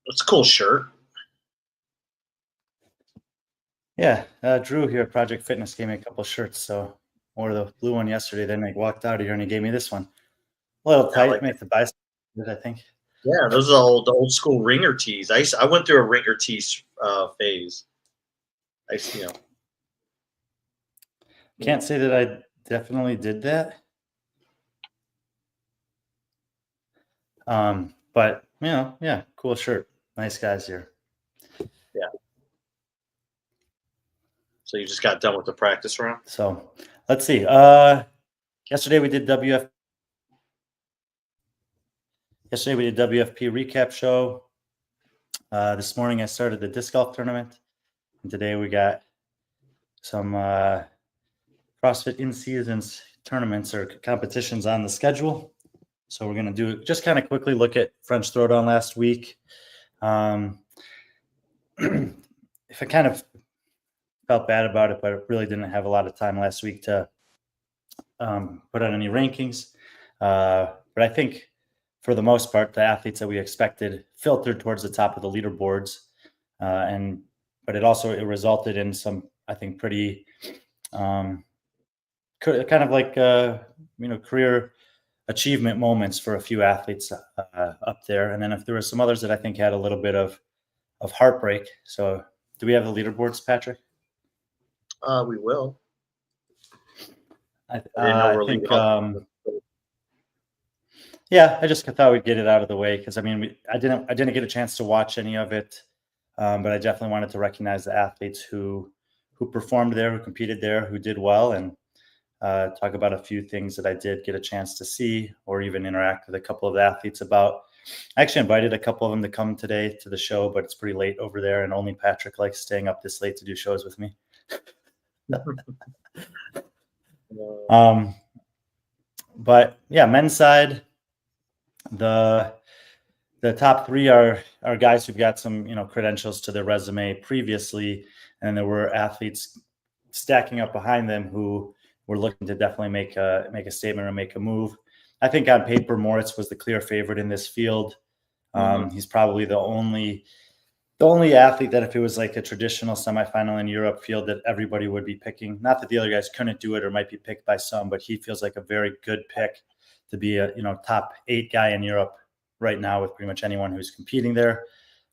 It's a cool shirt. Yeah, Drew here at Project Fitness gave me a couple shirts, so I wore the blue one yesterday. Then I walked out of here and he gave me this one. A little tight, like make the bicep good, I think. Yeah, those are the old school ringer tees. I went through a ringer tees phase. Can't say that I definitely did that. But yeah, cool shirt. Nice guys here. Yeah. So you just got done with the practice round? So let's see. Yesterday we did WFP recap show. This morning I started the disc golf tournament. And today we got some CrossFit in-seasons tournaments or competitions on the schedule. So we're going to just kind of quickly look at French Throwdown last week. If I kind of felt bad about it, but I really didn't have a lot of time last week to put out any rankings. But I think for the most part, the athletes that we expected filtered towards the top of the leaderboards. But it resulted in some, I think, pretty kind of like, career achievement moments for a few athletes up there. And then if there were some others that I think had a little bit of heartbreak. So do we have the leaderboards, Patrick? We will. I think, I just thought we'd get it out of the way because I didn't get a chance to watch any of it, but I definitely wanted to recognize the athletes who performed there, who competed there, who did well, and talk about a few things that I did get a chance to see or even interact with a couple of the athletes about. I actually invited a couple of them to come today to the show, but it's pretty late over there, and only Patrick likes staying up this late to do shows with me. But yeah, men's side, the top three are guys who've got some credentials to their resume previously, and there were athletes stacking up behind them who were looking to definitely make a statement or make a move. I think on paper, Moritz was the clear favorite in this field. He's probably the only athlete that if it was like a traditional semifinal in Europe field that everybody would be picking. Not that the other guys couldn't do it or might be picked by some, but he feels like a very good pick to be a top 8 guy in Europe right now with pretty much anyone who's competing there.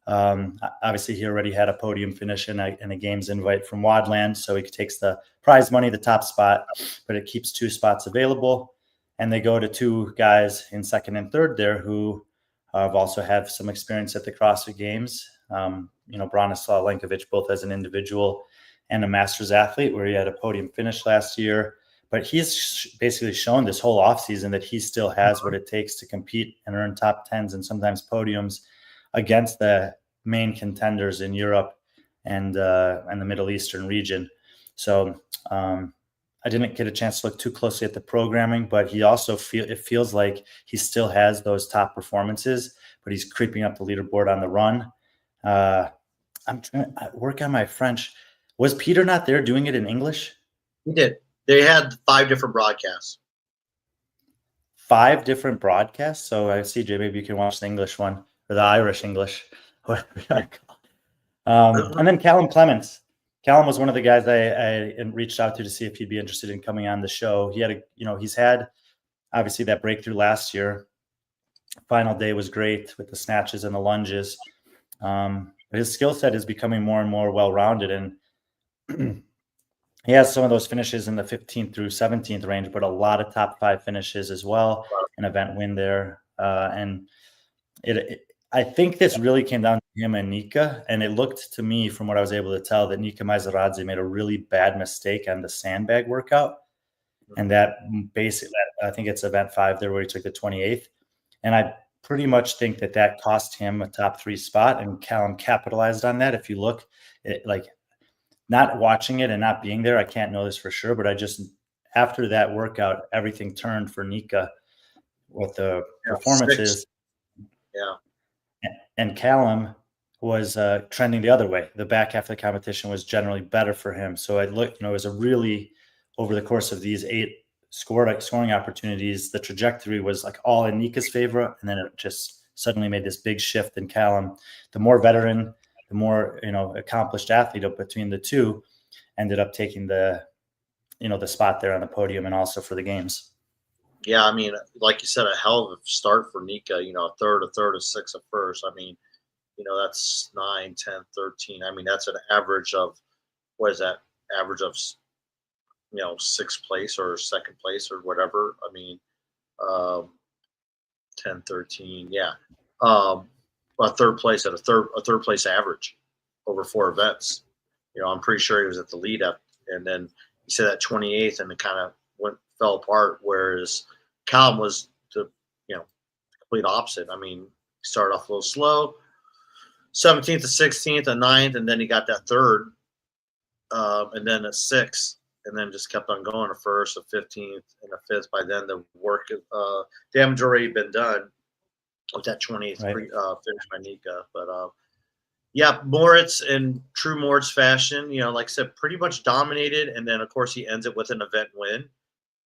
Obviously, he already had a podium finish in a games invite from Wadland, so he takes the prize money, the top spot, but it keeps 2 spots available. And they go to 2 guys in second and third there who also have some experience at the CrossFit Games. Branislav Lenkovic, both as an individual and a Masters athlete, where he had a podium finish last year. But he's basically shown this whole offseason that he still has what it takes to compete and earn top 10s and sometimes podiums against the main contenders in Europe and the Middle Eastern region. So I didn't get a chance to look too closely at the programming, but he also feels like he still has those top performances, but he's creeping up the leaderboard on the run. I'm trying to work on my French. Was Peter not there doing it in English? He did. They had 5 different broadcasts. 5 different broadcasts? So CJ, maybe you can watch the English one or the Irish English, whatever you want to call it. And then Callum Clements. Callum was one of the guys I reached out to see if he'd be interested in coming on the show. He had he's had obviously that breakthrough last year. Final day was great with the snatches and the lunges. But his skill set is becoming more and more well-rounded, and he has some of those finishes in the 15th through 17th range, but a lot of top 5 finishes as well, an event win there. And I think this really came down to him and Nika, and it looked to me, from what I was able to tell, that Nika Maizaradze made a really bad mistake on the sandbag workout, and that basically, I think it's event 5 there where he took the 28th, and I pretty much think that cost him a top 3 spot, and Callum capitalized on that. If you look, not watching it and not being there, I can't know this for sure, but after that workout, everything turned for Nika with the performances. 6. Yeah. And Callum was trending the other way. The back half of the competition was generally better for him. So it was a really, over the course of these 8 scoring opportunities, the trajectory was like all in Nika's favor, and then it just suddenly made this big shift in Callum. The more veteran, the more, accomplished athlete between the two ended up taking the spot there on the podium and also for the games. Yeah, I mean, like you said, a hell of a start for Nika. A third, a sixth, a first. I mean, that's 9, 10, 13. I mean, that's an average of, what is that? Average of, sixth place or second place or whatever. I mean, um, 10, 13. Yeah. A third place at a third place average over 4 events. I'm pretty sure he was at the lead up, and then he said that 28th, and it kind of fell apart. Whereas Callum was the complete opposite. I mean, he started off a little slow, 17th to 16th, a 9th, and then he got that third, and then a 6th, and then just kept on going, a first, a 15th, and a 5th. By then, the work damage already been done with that 20th Right. finish by Nika. But yeah, Moritz in true Moritz fashion, like I said, pretty much dominated, and then of course he ends it with an event win.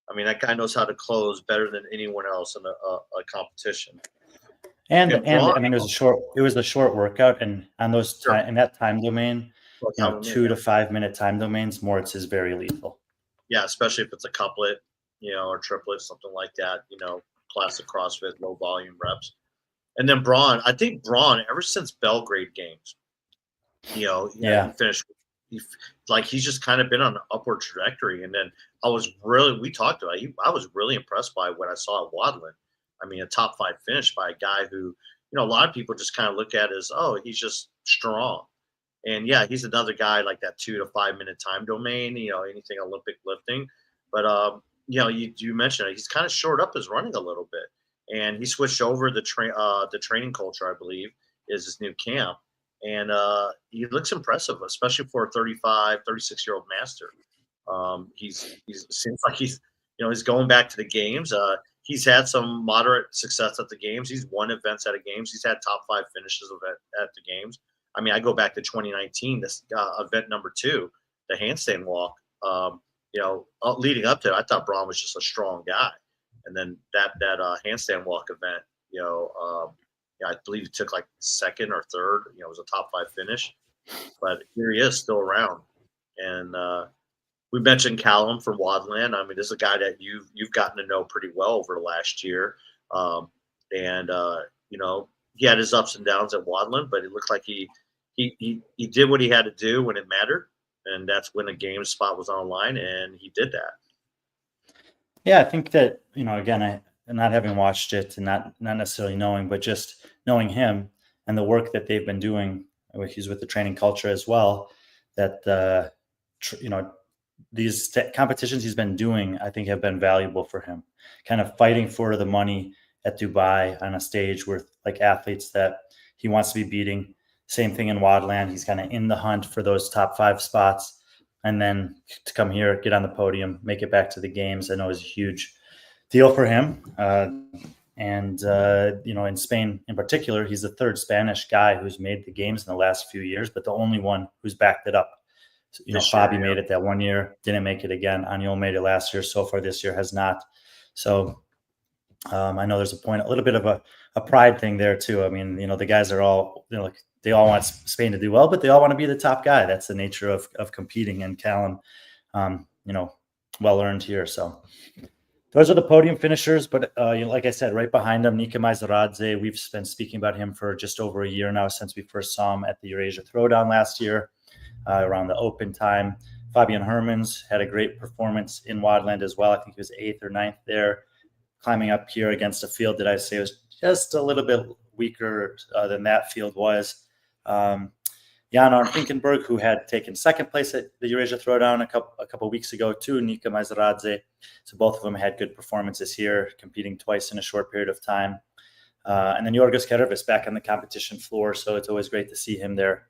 I mean, that guy knows how to close better than anyone else in a competition. And I mean, it was a short workout, and on those in that time domain, 2 to 5 minute time domains, Moritz is very lethal. Yeah, especially if it's a couplet, or triplet, something like that. Classic CrossFit, low volume reps. And then Braun, I think Braun, ever since Belgrade Games, he finished. He's just kind of been on an upward trajectory. And then we talked about it. I was really impressed by what I saw at Wadland. I mean, a top 5 finish by a guy who, a lot of people just kind of look at as, oh, he's just strong. And yeah, he's another guy like that 2 to 5 minute time domain, anything Olympic lifting. But, you mentioned it, he's kind of shored up his running a little bit. And he switched over the training culture, I believe, is his new camp. And he looks impressive, especially for a 35, 36-year-old master. He seems like he's going back to the games. He's had some moderate success at the games. He's won events at the games. He's had top 5 finishes at the games. I mean, I go back to 2019, this event number 2, the handstand walk. Leading up to it, I thought Braun was just a strong guy. And then that handstand walk event, I believe he took like second or third. It was a top 5 finish. But here he is, still around. And we mentioned Callum from Wadland. I mean, this is a guy that you've gotten to know pretty well over the last year. He had his ups and downs at Wadland, but it looked like he did what he had to do when it mattered, and that's when a game spot was on the line, and he did that. Yeah, I think that, again, not having watched it and not necessarily knowing, but just knowing him and the work that they've been doing, he's with the training culture as well, that, these competitions he's been doing, I think, have been valuable for him, kind of fighting for the money at Dubai on a stage with like athletes that he wants to be beating. Same thing in Wadland. He's kind of in the hunt for those top 5 spots. And then to come here, get on the podium, make it back to the games, I know is a huge deal for him. In Spain in particular, he's the 3rd Spanish guy who's made the games in the last few years, but the only one who's backed it up. Fabi made it that one year, didn't make it again. Aniol made it last year. So far this year has not. So I know there's a little bit of a pride thing there too. I mean, the guys are all, they all want Spain to do well, but they all want to be the top guy. That's the nature of competing. And Callum, well earned here. So those are the podium finishers. But like I said, right behind him, Nika Maizaradze. We've been speaking about him for just over a year now, since we first saw him at the Eurasia Throwdown last year. Around the open time. Fabian Hermans had a great performance in Wadland as well. I think he was 8th or 9th there, climbing up here against a field that I say was just a little bit weaker than that field was. Jan Arne Finkenberg, who had taken 2nd place at the Eurasia Throwdown a couple weeks ago, too, Nika Maizaradze. So both of them had good performances here, competing twice in a short period of time. And then Jorgos Kervis back on the competition floor, so it's always great to see him there.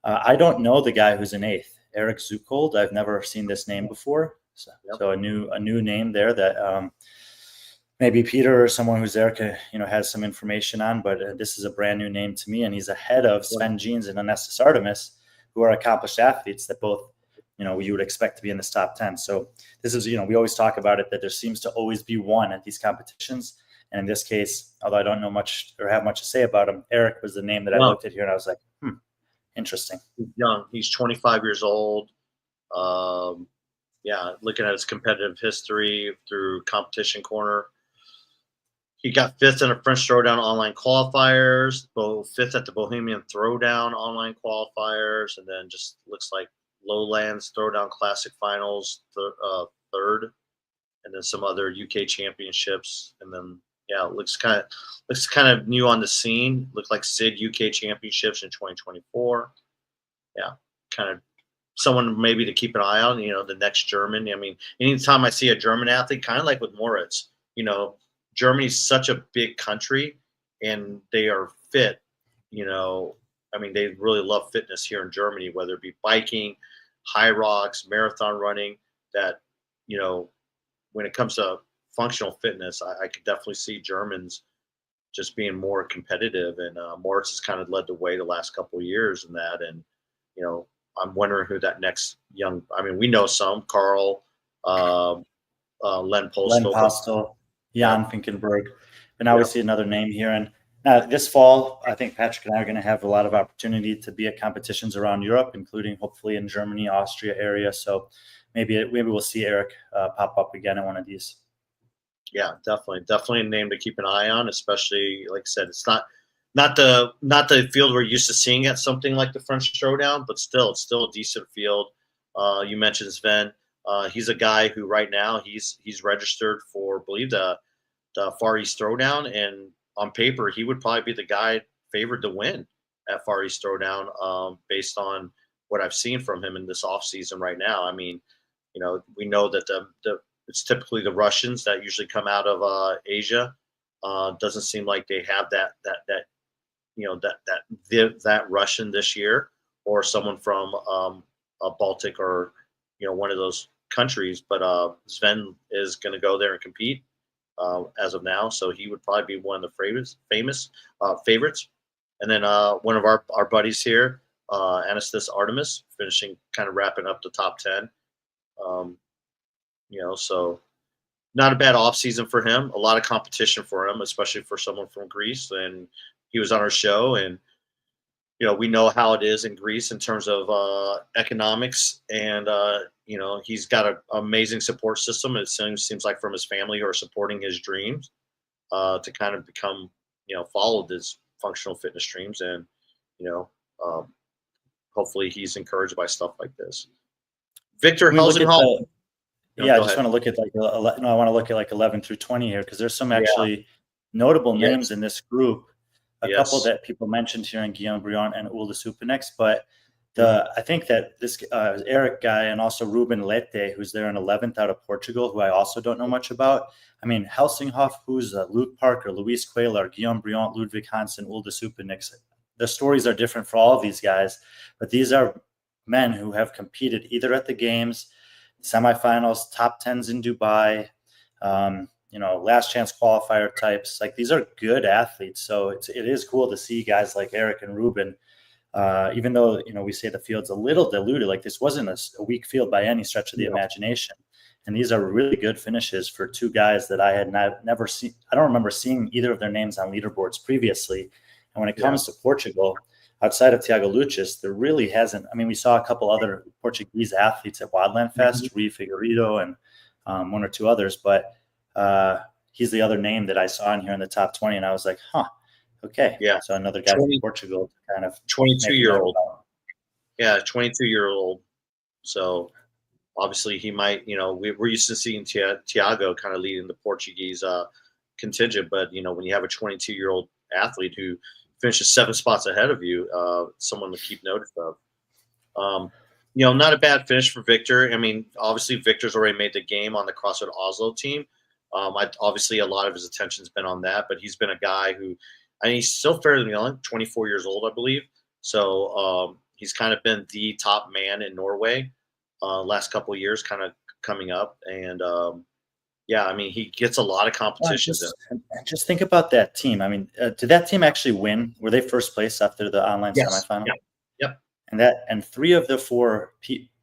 I don't know the guy who's in 8th, Eric Zuckold. I've never seen this name before. So a new name there that maybe Peter or someone who's there has some information on, but this is a brand new name to me. And he's ahead of Sven Jeans and Anestis Artemis, who are accomplished athletes that both, you would expect to be in this top 10. So this is, we always talk about it, that there seems to always be one at these competitions. And in this case, although I don't know much or have much to say about him, Eric was the name that I looked at here, and I was like, interesting. He's young. He's 25 years old. Looking at his competitive history through Competition Corner, he got 5th in the French Throwdown online qualifiers, 5th at the Bohemian Throwdown online qualifiers, and then just looks like Lowlands Throwdown Classic Finals, 3rd, and then some other UK championships, and then looks kind of new on the scene. Looked like Sid UK championships in 2024. Yeah, kind of someone maybe to keep an eye on. The next German. I mean, anytime I see a German athlete, kind of like with Moritz, Germany's such a big country, and they are fit. I mean, they really love fitness here in Germany, whether it be biking, high rocks, marathon running. That when it comes to functional fitness, I could definitely see Germans just being more competitive, and Moritz has kind of led the way the last couple of years in that. And I'm wondering who that next young. I mean, we know some Carl, Len Postel, Jan Finkenberg, but now we see another name here. And this fall, I think Patrick and I are going to have a lot of opportunity to be at competitions around Europe, including hopefully in Germany, Austria area. So maybe we'll see Eric pop up again in one of these. Yeah, definitely a name to keep an eye on, especially like I said, it's not the field we're used to seeing at something like the French Throwdown, but still, it's still a decent field. You mentioned Sven. He's a guy who right now he's registered for, I believe, the Far East Throwdown, and on paper he would probably be the guy favored to win at Far East Throwdown, based on what I've seen from him in this off season right now. I mean, we know that it's typically the Russians that usually come out of Asia. Doesn't seem like they have that Russian this year, or someone from a Baltic or one of those countries. But Sven is going to go there and compete as of now, so he would probably be one of the famous favorites. And then one of our buddies here, Anastas Artemis, finishing, kind of wrapping up the top 10. So not a bad off season for him. A lot of competition for him, especially for someone from Greece. And he was on our show, and we know how it is in Greece in terms of economics, and he's got an amazing support system. It seems like from his family who are supporting his dreams to kind of become follow his functional fitness dreams, and hopefully he's encouraged by stuff like this. Victor Helsenhall. I just want to look at I want to look at like 11 through 20 here, because there's some actually notable names in this group. A couple that people mentioned here in Guillaume Briand and Ulda Supanex, but I think that this Eric guy, and also Ruben Lete, who's there in 11th out of Portugal, who I also don't know much about. I mean, Helsinghoff, who's Luke Parker, Luis Cuellar, Guillaume Briand, Ludwig Hansen, Ulda Supanex. The stories are different for all of these guys, but these are men who have competed either at the games, semifinals, top 10s in Dubai, last chance qualifier types. Like, these are good athletes. So it is cool to see guys like Eric and Ruben, even though, we say the field's a little diluted. Like, this wasn't a weak field by any stretch of the imagination. And these are really good finishes for two guys that I had never seen. I don't remember seeing either of their names on leaderboards previously. And when it comes to Portugal, outside of Tiago Lucis, there really hasn't. I mean, we saw a couple other Portuguese athletes at Wildland Fest, Rui Figueiredo and one or two others, but he's the other name that I saw in here in the top 20, and I was like, okay. Yeah. So another guy from Portugal, kind of 22-year-old. Yeah, 22-year-old. So obviously he might, we're used to seeing Tiago kind of leading the Portuguese contingent, but when you have a 22-year-old athlete who finishes 7 spots ahead of you, someone to keep notice of. Not a bad finish for Victor. I mean, obviously Victor's already made the game on the CrossFit Oslo team. Obviously a lot of his attention's been on that, but he's been a guy who, he's still fairly young, 24 years old, I believe. So he's kind of been the top man in Norway last couple of years, kind of coming up. And he gets a lot of competition. Just think about that team. I mean, did that team actually win? Were they first place after the online semifinal? Yep. And 3 of the 4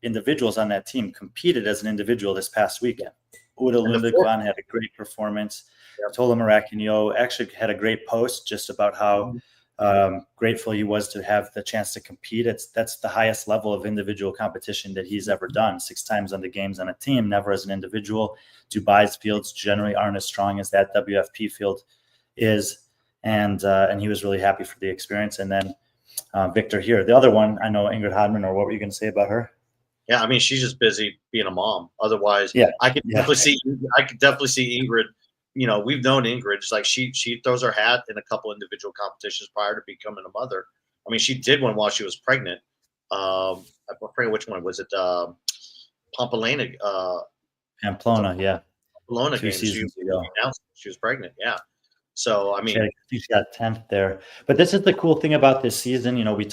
individuals on that team competed as an individual this past weekend. Uda Lundekvan had a great performance. Yep. Tola Maracanio actually had a great post just about how grateful he was to have the chance to compete. That's the highest level of individual competition that he's ever done. 6 times on the games on a team, never as an individual. Dubai's fields generally aren't as strong as that WFP field is, and he was really happy for the experience. And then Victor here, the other one, I know Ingrid Hodman, or what were you going to say about her? Yeah, I mean, she's just busy being a mom. Otherwise, Yeah, I could definitely see Ingrid. You know, we've known Ingrid. It's like she throws her hat in a couple individual competitions prior to becoming a mother. I mean, she did one while she was pregnant. I forget which one was it. Pampelina, Pamplona, yeah, Pamplona 2 games. She seasons ago. announced she was pregnant. Yeah. So I mean, She got 10th there. But this is the cool thing about this season. You know, we've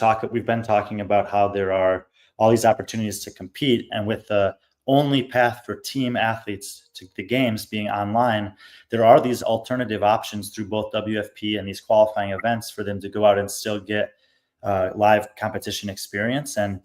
been talking about how there are all these opportunities to compete, and with the only path for team athletes to the games being online, there are these alternative options through both WFP and these qualifying events for them to go out and still get live competition experience. And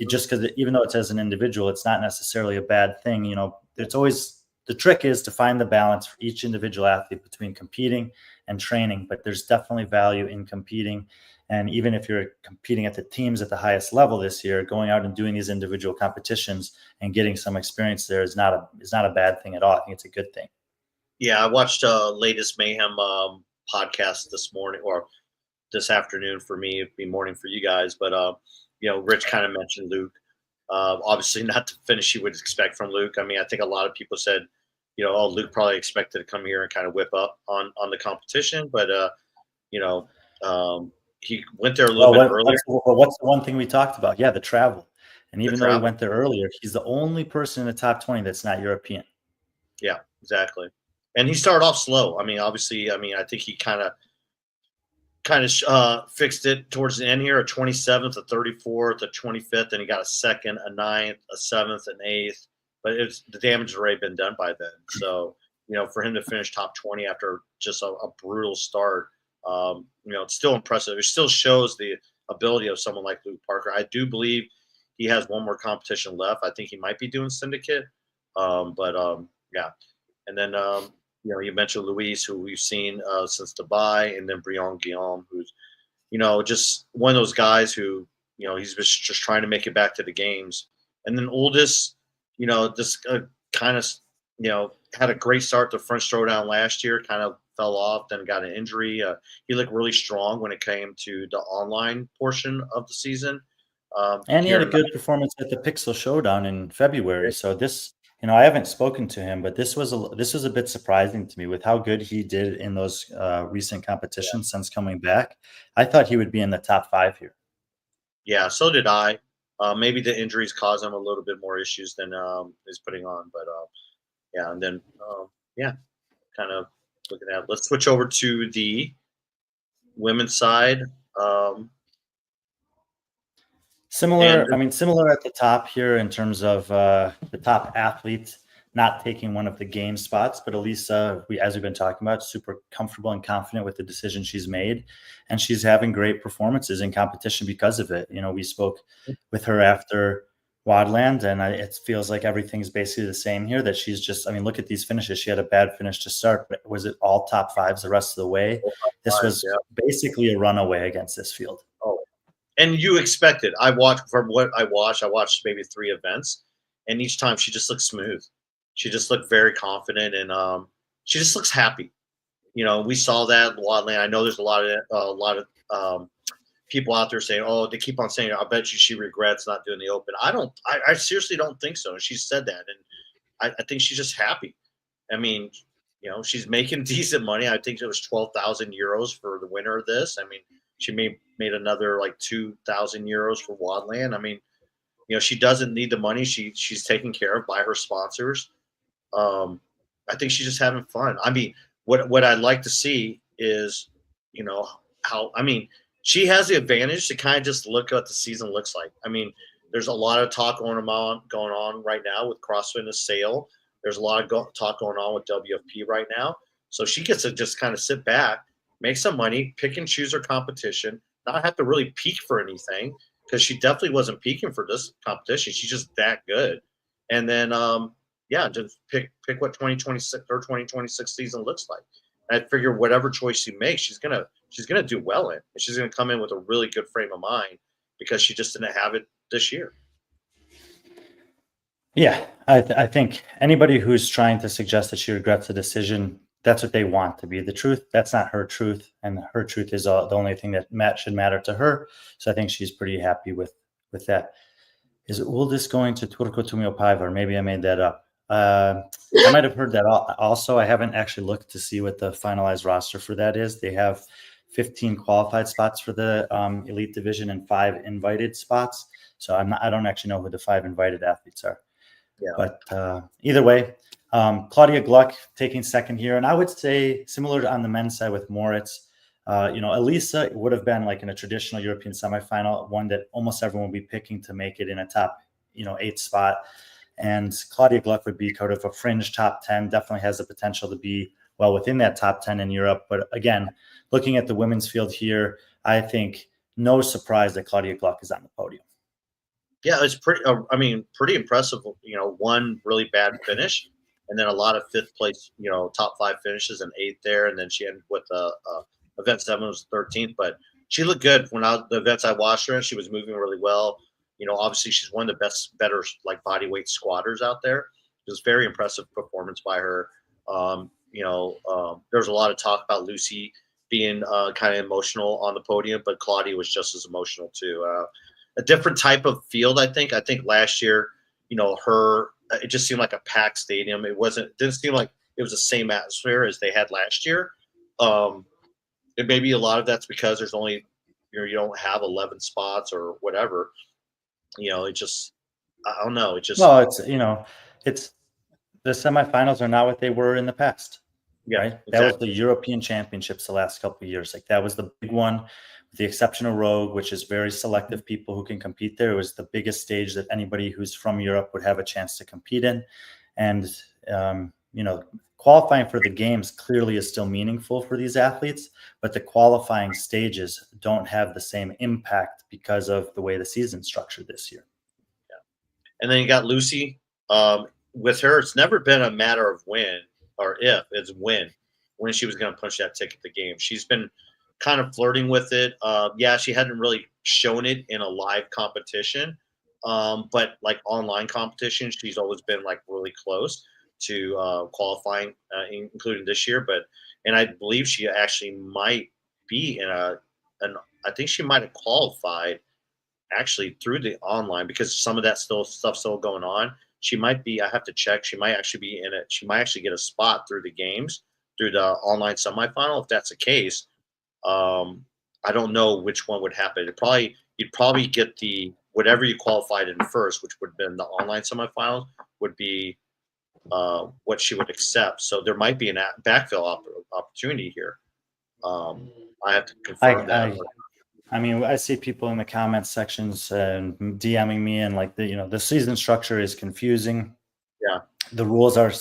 just because even though it's as an individual, it's not necessarily a bad thing. You know, it's always the trick is to find the balance for each individual athlete between competing and training, but there's definitely value in competing. And even if you're competing at the teams at the highest level this year, going out and doing these individual competitions and getting some experience there is not a bad thing at all. I think it's a good thing. yeah, I watched latest Mayhem podcast this morning or this afternoon for me. It'd be morning for you guys, but you know, Rich kind of mentioned Luke. Obviously, not the finish you would expect from Luke. I mean, I think a lot of people said, you know, oh, Luke probably expected to come here and kind of whip up on the competition, but you know, he went there a little bit earlier. What's the one thing we talked about? Yeah, the travel. And even though he Travel. went there earlier, he's the only person in the top 20 that's not European. Yeah, exactly. And he started off slow. I mean, obviously, I mean, I think he kind of fixed it towards the end here, a 27th, a 34th, a 25th, and he got a second, a ninth, a seventh, an eighth. But the damage had already been done by then. So, you know, for him to finish top 20 after just a brutal start, you know, it's still impressive. It still shows the ability of someone like Luke Parker. I do believe he has one more competition left. I think he might be doing syndicate. Yeah. And then you know, you mentioned Luis, who we've seen since Dubai, and then Brion Guillaume, who's, you know, just one of those guys who, you know, he's just trying to make it back to the games. And then Oldest, you know, this kind of, you know, had a great start to French Throwdown last year, kind of fell off, then got an injury. He looked really strong when it came to the online portion of the season. And he had a good performance at the Pixel Showdown in February. So this, you know, I haven't spoken to him, but this was a bit surprising to me with how good he did in those recent competitions since coming back. I thought he would be in the top 5 here. Yeah, so did I. Maybe the injuries caused him a little bit more issues than he's putting on, but yeah, and then yeah, kind of looking at. Let's switch over to the women's side. Similar at the top here in terms of the top athletes not taking one of the game spots, but Elisa, as we've been talking about, super comfortable and confident with the decision she's made, and she's having great performances in competition because of it. You know, we spoke with her after Wadland, and it feels like everything's basically the same here. That she's just, I mean, look at these finishes. She had a bad finish to start, but was it all top 5s the rest of the way? This was basically a runaway against this field. Oh, and you expect it. I watched from what I watched maybe 3 events, and each time she just looked smooth. She just looked very confident, and she just looks happy. You know, we saw that in Wadland. I know there's a lot of people out there saying, "Oh, they keep on saying, I bet you she regrets not doing the Open." I seriously don't think so. And she said that, and I think she's just happy. I mean, you know, she's making decent money. I think it was 12,000 euros for the winner of this. I mean, she made another like 2,000 euros for Wadland. I mean, you know, she doesn't need the money. She's taken care of by her sponsors. I think she's just having fun. I mean, what I'd like to see is, you know, how, I mean, she has the advantage to kind of just look at what the season looks like. I mean, there's a lot of talk going on right now with CrossFit and Sale. There's a lot of talk going on with WFP right now. So she gets to just kind of sit back, make some money, pick and choose her competition, not have to really peak for anything, because she definitely wasn't peaking for this competition. She's just that good. And then, yeah, just pick what 2026 or 2026 season looks like. I figure whatever choice she makes, she's gonna do well in, and she's gonna come in with a really good frame of mind because she just didn't have it this year. Yeah, I think anybody who's trying to suggest that she regrets the decision, that's what they want to be the truth. That's not her truth, and her truth is the only thing that should matter to her. So I think she's pretty happy with that. Is Uldis going to Turco Tumiopiva, or maybe I made that up? I might have heard that also. I haven't actually looked to see what the finalized roster for that is. They have 15 qualified spots for the elite division and 5 invited spots. So I don't actually know who the 5 invited athletes are. Yeah. But either way, Claudia Gluck taking second here. And I would say similar on the men's side with Moritz, Elisa would have been like in a traditional European semifinal, one that almost everyone would be picking to make it in a top, 8 spot. And Claudia Gluck would be kind of a fringe top 10, definitely has the potential to be well within that top 10 in Europe. But again, looking at the women's field here, I think no surprise that Claudia Gluck is on the podium. Yeah, it's pretty. Pretty impressive. One really bad finish, and then a lot of fifth place. Top 5 finishes and 8th there, and then she ended with event 7 was 13th. But she looked good the events I watched her, and she was moving really well. Obviously she's one of the better like body weight squatters out there. It was very impressive performance by her. There was a lot of talk about Lucy being kind of emotional on the podium, but Claudia was just as emotional too. A different type of field, I think. I think last year, it just seemed like a packed stadium. Didn't seem like it was the same atmosphere as they had last year. It maybe a lot of that's because there's only, you don't have 11 spots or whatever. It just, I don't know. Well, it's the semifinals are not what they were in the past. Yeah, right? exactly. That was the European Championships the last couple of years. Like that was the big one, with the exception of Rogue, which is very selective people who can compete there. It was the biggest stage that anybody who's from Europe would have a chance to compete in. And, qualifying for the games clearly is still meaningful for these athletes, but the qualifying stages don't have the same impact because of the way the season's structured this year. Yeah. And then you got Lucy. With her, it's never been a matter of when or if, it's when she was going to punch that ticket to game. She's been kind of flirting with it. She hadn't really shown it in a live competition, but like online competition, she's always been like really close to qualifying, including this year. And I believe she actually might be I think she might have qualified actually through the online because some of that stuff still going on. She might be. I have to check. She might actually be in it. She might actually get a spot through the games through the online semifinal. If that's the case, I don't know which one would happen. You'd probably get the whatever you qualified in first, which would have been the online semifinal, would be what she would accept. So there might be a backfill opportunity here. I have to confirm that. I see people in the comments sections DMing me, and like the season structure is confusing. Yeah, the rules are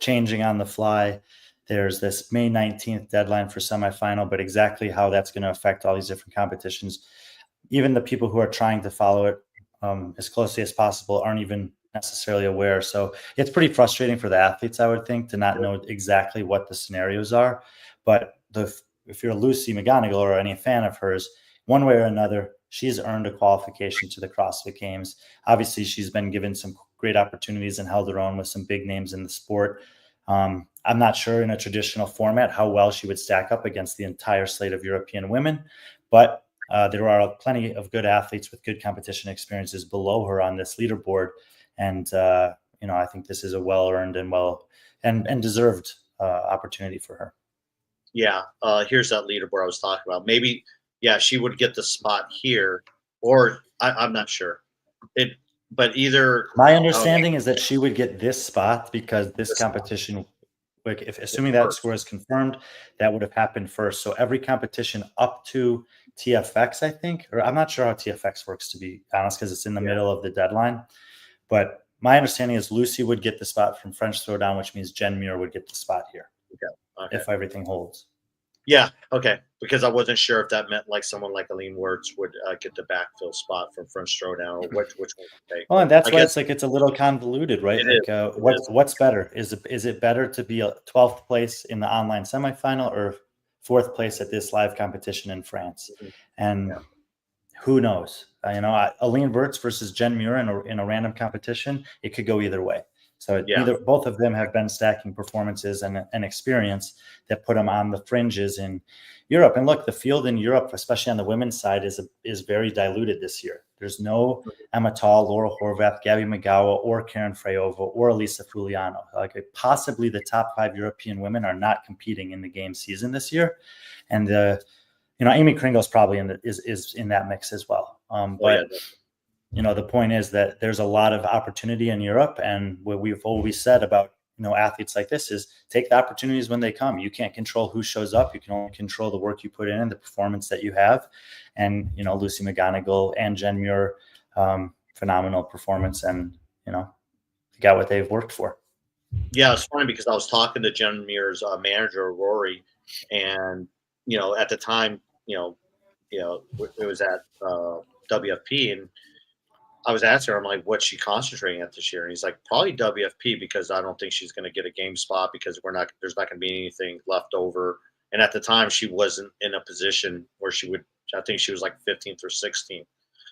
changing on the fly. There's this May 19th deadline for semifinal, but exactly how that's going to affect all these different competitions, even the people who are trying to follow it as closely as possible aren't even necessarily aware. So it's pretty frustrating for the athletes, I would think, to not know exactly what the scenarios are. But if you're Lucy McGonigal or any fan of hers, one way or another, she's earned a qualification to the CrossFit Games. Obviously, she's been given some great opportunities and held her own with some big names in the sport. I'm not sure in a traditional format how well she would stack up against the entire slate of European women, but there are plenty of good athletes with good competition experiences below her on this leaderboard. And, I think this is a well-earned and deserved opportunity for her. Yeah. Here's that leaderboard I was talking about. Maybe, she would get the spot here, or I'm not sure. But either. My understanding is that she would get this spot because this competition, like assuming that score is confirmed, that would have happened first. So every competition up to TFX, I think, or I'm not sure how TFX works, to be honest, because it's in the middle of the deadline. But my understanding is Lucy would get the spot from French Throwdown, which means Jen Muir would get the spot here. Okay. If everything holds. Yeah. Okay. Because I wasn't sure if that meant like someone like Aline Wirtz would get the backfill spot from French Throwdown, or which one to take. Well, and I that's why guess it's like it's a little convoluted, right? it is. Like, It is. what's better? Is it better to be a 12th place in the online semifinal or fourth place at this live competition in France? Mhm. And Yeah. who knows? Aline Wirtz versus Jen Muir in a random competition, it could go either way. So Yeah. both of them have been stacking performances and experience that put them on the fringes in Europe. And look, the field in Europe, especially on the women's side, is very diluted this year. There's no Emma Tall, Laura Horvath, Gabby McGowan, or Karen Freyova, or Elisa Fuliano. Like possibly the top 5 European women are not competing in the game season this year, and Amy Kringle is probably is in that mix as well. But the point is that there's a lot of opportunity in Europe, and what we've always said about athletes like this is take the opportunities when they come. You can't control who shows up. You can only control the work you put in and the performance that you have. And Lucy McGonigal and Jen Muir, phenomenal performance, and got what they've worked for. Yeah, it's funny because I was talking to Jen Muir's manager, Rory, and at the time, it was at WFP, and I was asking her, I'm like, what's she concentrating at this year? And he's like, probably WFP, because I don't think she's going to get a game spot, because there's not going to be anything left over. And at the time, she wasn't in a position where I think she was like 15th or 16th.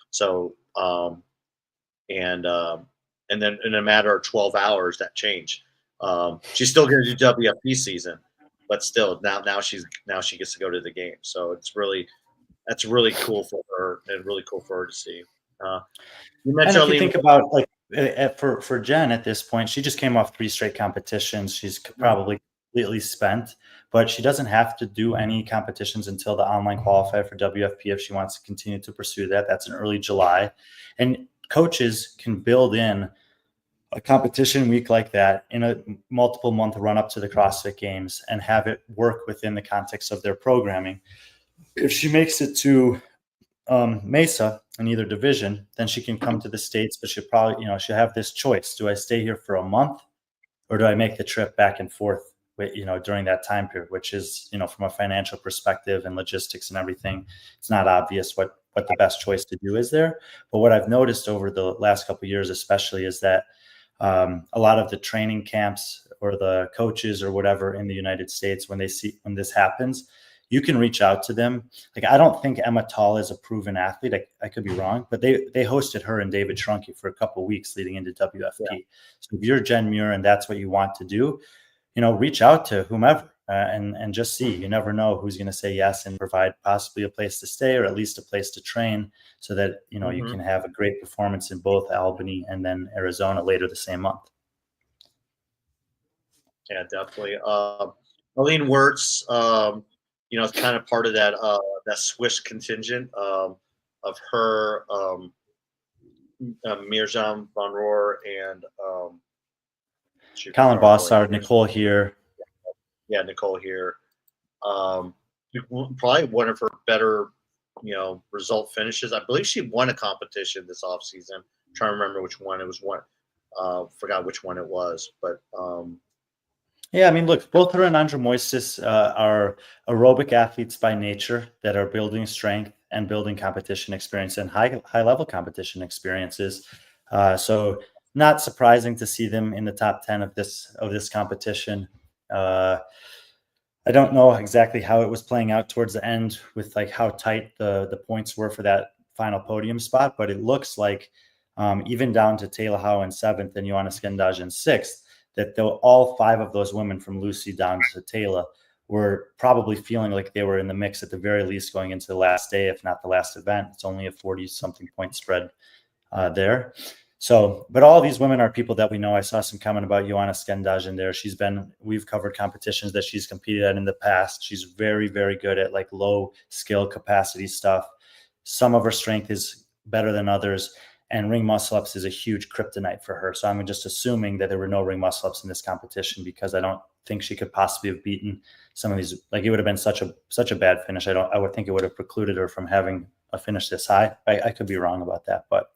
So, and then in a matter of 12 hours, that changed. She's still going to do WFP season, but still now she gets to go to the game. So that's really cool for her, and really cool for her to see. You mentioned, and if you think about for Jen at this point, she just came off 3 straight competitions. She's probably completely spent, but she doesn't have to do any competitions until the online qualifier for WFP if she wants to continue to pursue that. That's in early July, and coaches can build in a competition week like that in a multiple month run up to the CrossFit Games and have it work within the context of their programming. If she makes it to Mesa in either division, then she can come to the States, but she'll probably, she'll have this choice. Do I stay here for a month, or do I make the trip back and forth during that time period, which is, from a financial perspective and logistics and everything, it's not obvious what the best choice to do is there. But what I've noticed over the last couple of years, especially, is that a lot of the training camps or the coaches or whatever in the United States, when this happens, you can reach out to them. Like, I don't think Emma Tall is a proven athlete. I could be wrong, but they hosted her and David Shrunky for a couple of weeks leading into WFP. Yeah. So if you're Jen Muir and that's what you want to do, reach out to whomever and just see. You never know who's going to say yes and provide possibly a place to stay, or at least a place to train, so that you can have a great performance in both Albany and then Arizona later the same month. Yeah, definitely. Aline Wirtz, it's kind of part of that Swiss contingent of her, Mirjam Van Roer, and Colin Bossard, Nicole here. Yeah, Nicole here. Probably one of her better, result finishes. I believe she won a competition this offseason. I'm trying to remember which one. It was one. Forgot which one it was, but. Yeah, I mean, look, both her and Andra Moistis are aerobic athletes by nature that are building strength and building competition experience and high level competition experiences. So not surprising to see them in the top 10 of this competition. I don't know exactly how it was playing out towards the end with like how tight the points were for that final podium spot, but it looks like even down to Taylor Howe in 7th and Joanna Skendaj in 6th, that all 5 of those women, from Lucy down to Taylor, were probably feeling like they were in the mix at the very least going into the last day, if not the last event. It's only a 40-something point spread there. So, but all of these women are people that we know. I saw some comment about Joanna Skendaj in there. We've covered competitions that she's competed at in the past. She's very, very good at like low skill capacity stuff. Some of her strength is better than others. And ring muscle-ups is a huge kryptonite for her. So I'm just assuming that there were no ring muscle-ups in this competition, because I don't think she could possibly have beaten some of these. Like, it would have been such a bad finish. I would think it would have precluded her from having a finish this high. I could be wrong about that. But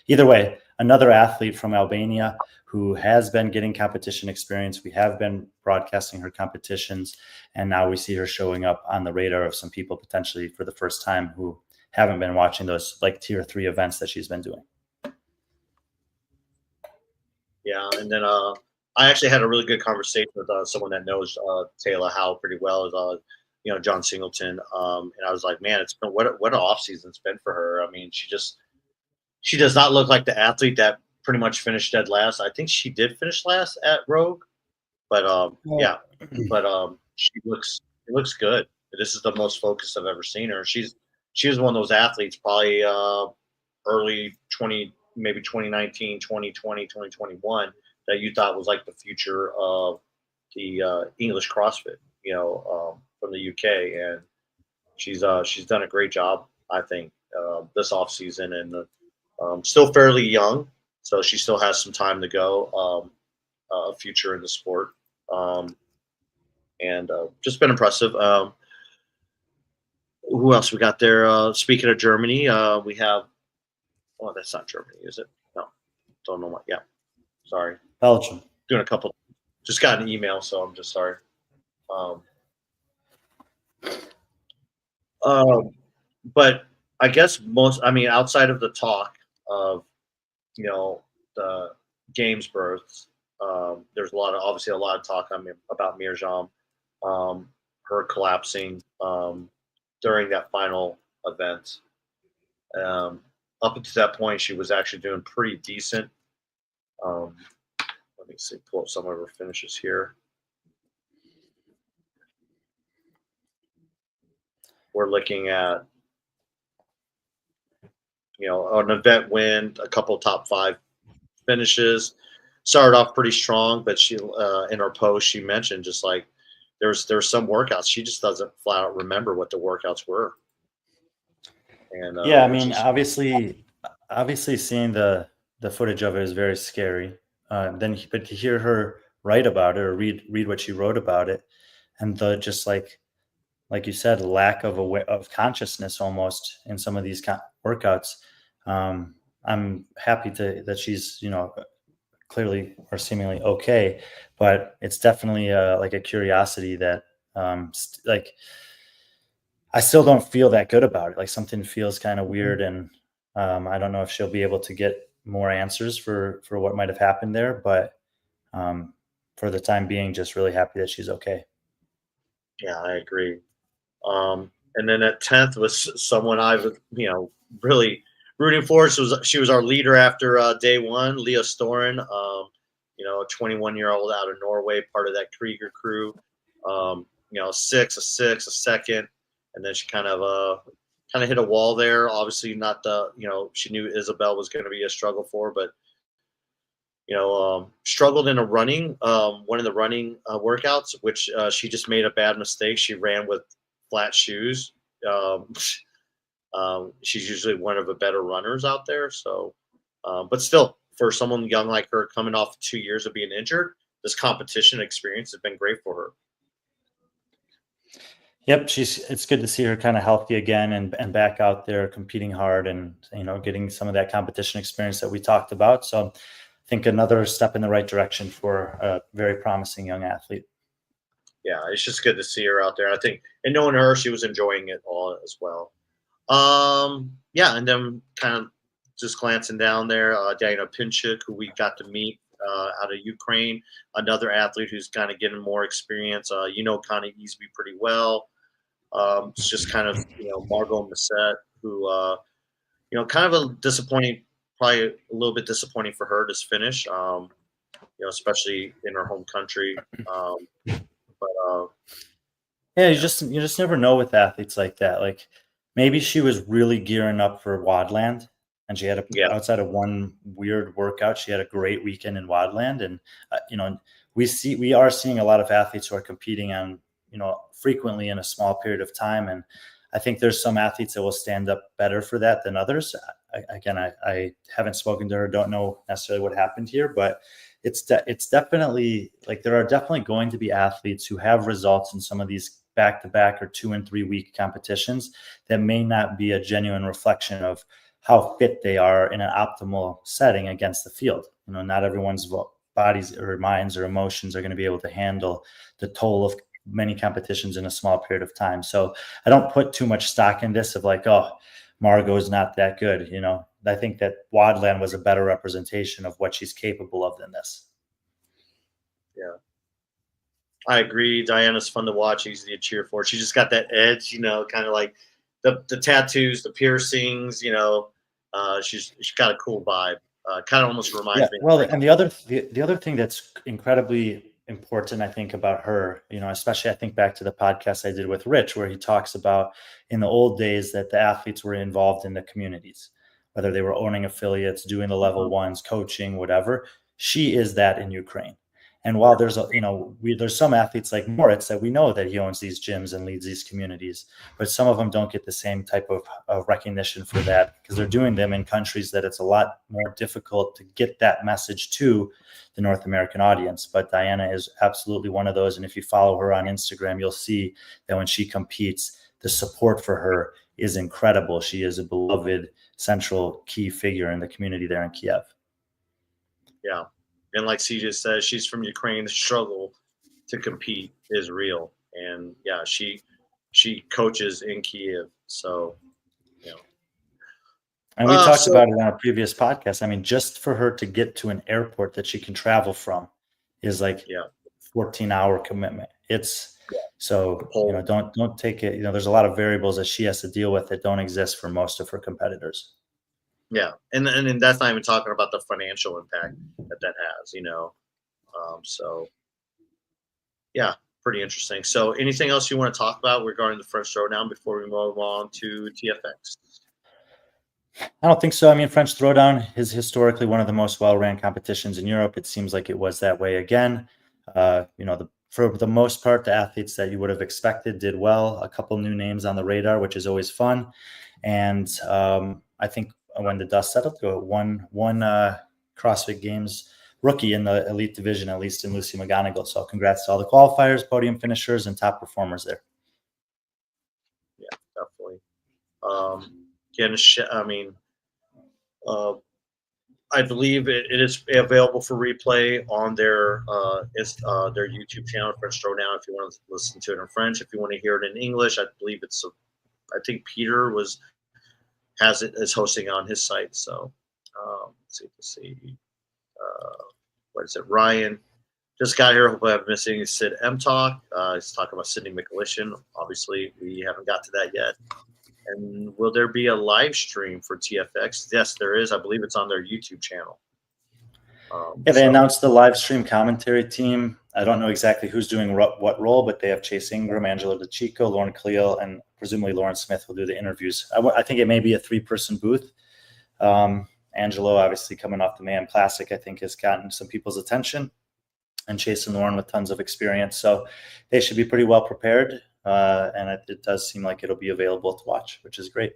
either way, another athlete from Albania who has been getting competition experience. We have been broadcasting her competitions, and now we see her showing up on the radar of some people potentially for the first time who haven't been watching those like tier 3 events that she's been doing. Yeah, and then I actually had a really good conversation with someone that knows Taylor Howe pretty well, is John Singleton, and I was like, man, it's been what an off season it's been for her. I mean, she does not look like the athlete that pretty much finished dead last. I think she did finish last at Rogue, but she looks good. This is the most focused I've ever seen her. She was one of those athletes, probably early 20, maybe 2019, 2020, 2021, that you thought was like the future of the English CrossFit, from the UK, and she's done a great job, I think, this off season, and still fairly young, so she still has some time to go, a future in the sport, and just been impressive. Who else we got there? Speaking of Germany, we have. Oh, that's not Germany, is it? No, don't know what. Yeah, sorry. Belgium. Doing a couple. Just got an email, so I'm just sorry. But I guess outside of the talk of, the games births, there's obviously a lot of talk about Mirjam, her collapsing during that final event. Up until that point, she was actually doing pretty decent. Let me see, pull up some of her finishes here. We're looking at, an event win, a couple top 5 finishes. Started off pretty strong, but she, in her post, she mentioned just like there's some workouts she just doesn't flat out remember what the workouts were. And yeah, I mean, obviously seeing the footage of it is very scary. But to hear her write about it or read what she wrote about it, and the just like you said, lack of consciousness almost in some of these workouts. I'm happy that she's clearly or seemingly okay, but it's definitely like a curiosity that I still don't feel that good about it. Like something feels kind of weird, and I don't know if she'll be able to get more answers for what might have happened there. But for the time being, just really happy that she's okay. Yeah, I agree. And then at 10th was someone I was, really rooting for. She was our leader after day one, Leah Storen, a 21-year-old out of Norway, part of that Krieger crew. A 6, a second, and then she kind of hit a wall there. Obviously, not she knew Isabel was going to be a struggle for, but struggled in one of the running workouts, which she just made a bad mistake. She ran with flat shoes. She's usually one of the better runners out there. So, but still, for someone young like her, coming off 2 years of being injured, this competition experience has been great for her. Yep, it's good to see her kind of healthy again and back out there competing hard and getting some of that competition experience that we talked about. So I think another step in the right direction for a very promising young athlete. Yeah, it's just good to see her out there. I think, and knowing her, she was enjoying it all as well. Yeah, and then kind of just glancing down there, Dana Pinchuk, who we got to meet out of Ukraine, another athlete who's kind of getting more experience. Connie Easby pretty well. It's just kind of, Margot Massette, who, kind of a disappointing, probably a little bit disappointing for her to finish, especially in her home country. Yeah, you just never know with athletes like that. Like maybe she was really gearing up for Wadland, and she had outside of one weird workout, she had a great weekend in Wadland, and we are seeing a lot of athletes who are competing on frequently in a small period of time, and I think there's some athletes that will stand up better for that than others. I haven't spoken to her, don't know necessarily what happened here, but it's definitely like there are definitely going to be athletes who have results in some of these back-to-back or 2 and 3 week competitions that may not be a genuine reflection of how fit they are in an optimal setting against the field. Not everyone's bodies or minds or emotions are going to be able to handle the toll of many competitions in a small period of time. So I don't put too much stock in this of like, oh, Margot's not that good. I think that Wadland was a better representation of what she's capable of than this. Yeah. I agree. Diana's fun to watch, easy to cheer for. She just got that edge, kind of like the tattoos, the piercings, she's got a cool vibe. Kind of almost reminds me. Well, and the other thing that's incredibly important, I think, about her, especially I think back to the podcast I did with Rich, where he talks about in the old days that the athletes were involved in the communities, whether they were owning affiliates, doing the level ones, coaching, whatever. She is that in Ukraine. And while there's there's some athletes like Moritz that we know that he owns these gyms and leads these communities, but some of them don't get the same type of recognition for that because they're doing them in countries that it's a lot more difficult to get that message to the North American audience. But Diana is absolutely one of those. And if you follow her on Instagram, you'll see that when she competes, the support for her is incredible. She is a beloved central key figure in the community there in Kiev. Yeah. And like CJ says, she's from Ukraine. The struggle to compete is real. And yeah, she coaches in Kiev. So, And we talked about it on a previous podcast. I mean, just for her to get to an airport that she can travel from is like 14-hour commitment. Don't take it. There's a lot of variables that she has to deal with that don't exist for most of her competitors. Yeah, and that's not even talking about the financial impact that has, so yeah, pretty interesting. So anything else you want to talk about regarding the French Throwdown before we move on to TFX? I don't think so. I mean, French Throwdown is historically one of the most well-ran competitions in Europe. It seems like it was that way again. For the most part, the athletes that you would have expected did well. A couple new names on the radar, which is always fun. And I think when the dust settled, one CrossFit Games rookie in the elite division, at least in Lucy McGonigal. So congrats to all the qualifiers, podium finishers, and top performers there. Yeah, definitely. I believe it is available for replay on their YouTube channel, French Throwdown, if you want to listen to it in French. If you want to hear it in English, I believe I think Peter has it as hosting on his site. So let's see. What is it? Ryan just got here. Hope I'm missing Sid M Talk. He's talking about Sydney McAlishan. Obviously, we haven't got to that yet. And will there be a live stream for TFX? Yes, there is. I believe it's on their YouTube channel. They announced the live stream commentary team. I don't know exactly who's doing what role, but they have Chase Ingram, Angelo DeChico, Lauren Cleo, and presumably Lauren Smith will do the interviews. I think it may be a 3-person booth. Angelo, obviously coming off the Mayhem Classic, I think has gotten some people's attention, and Chase and Lauren with tons of experience. So they should be pretty well prepared. And it does seem like it'll be available to watch, which is great.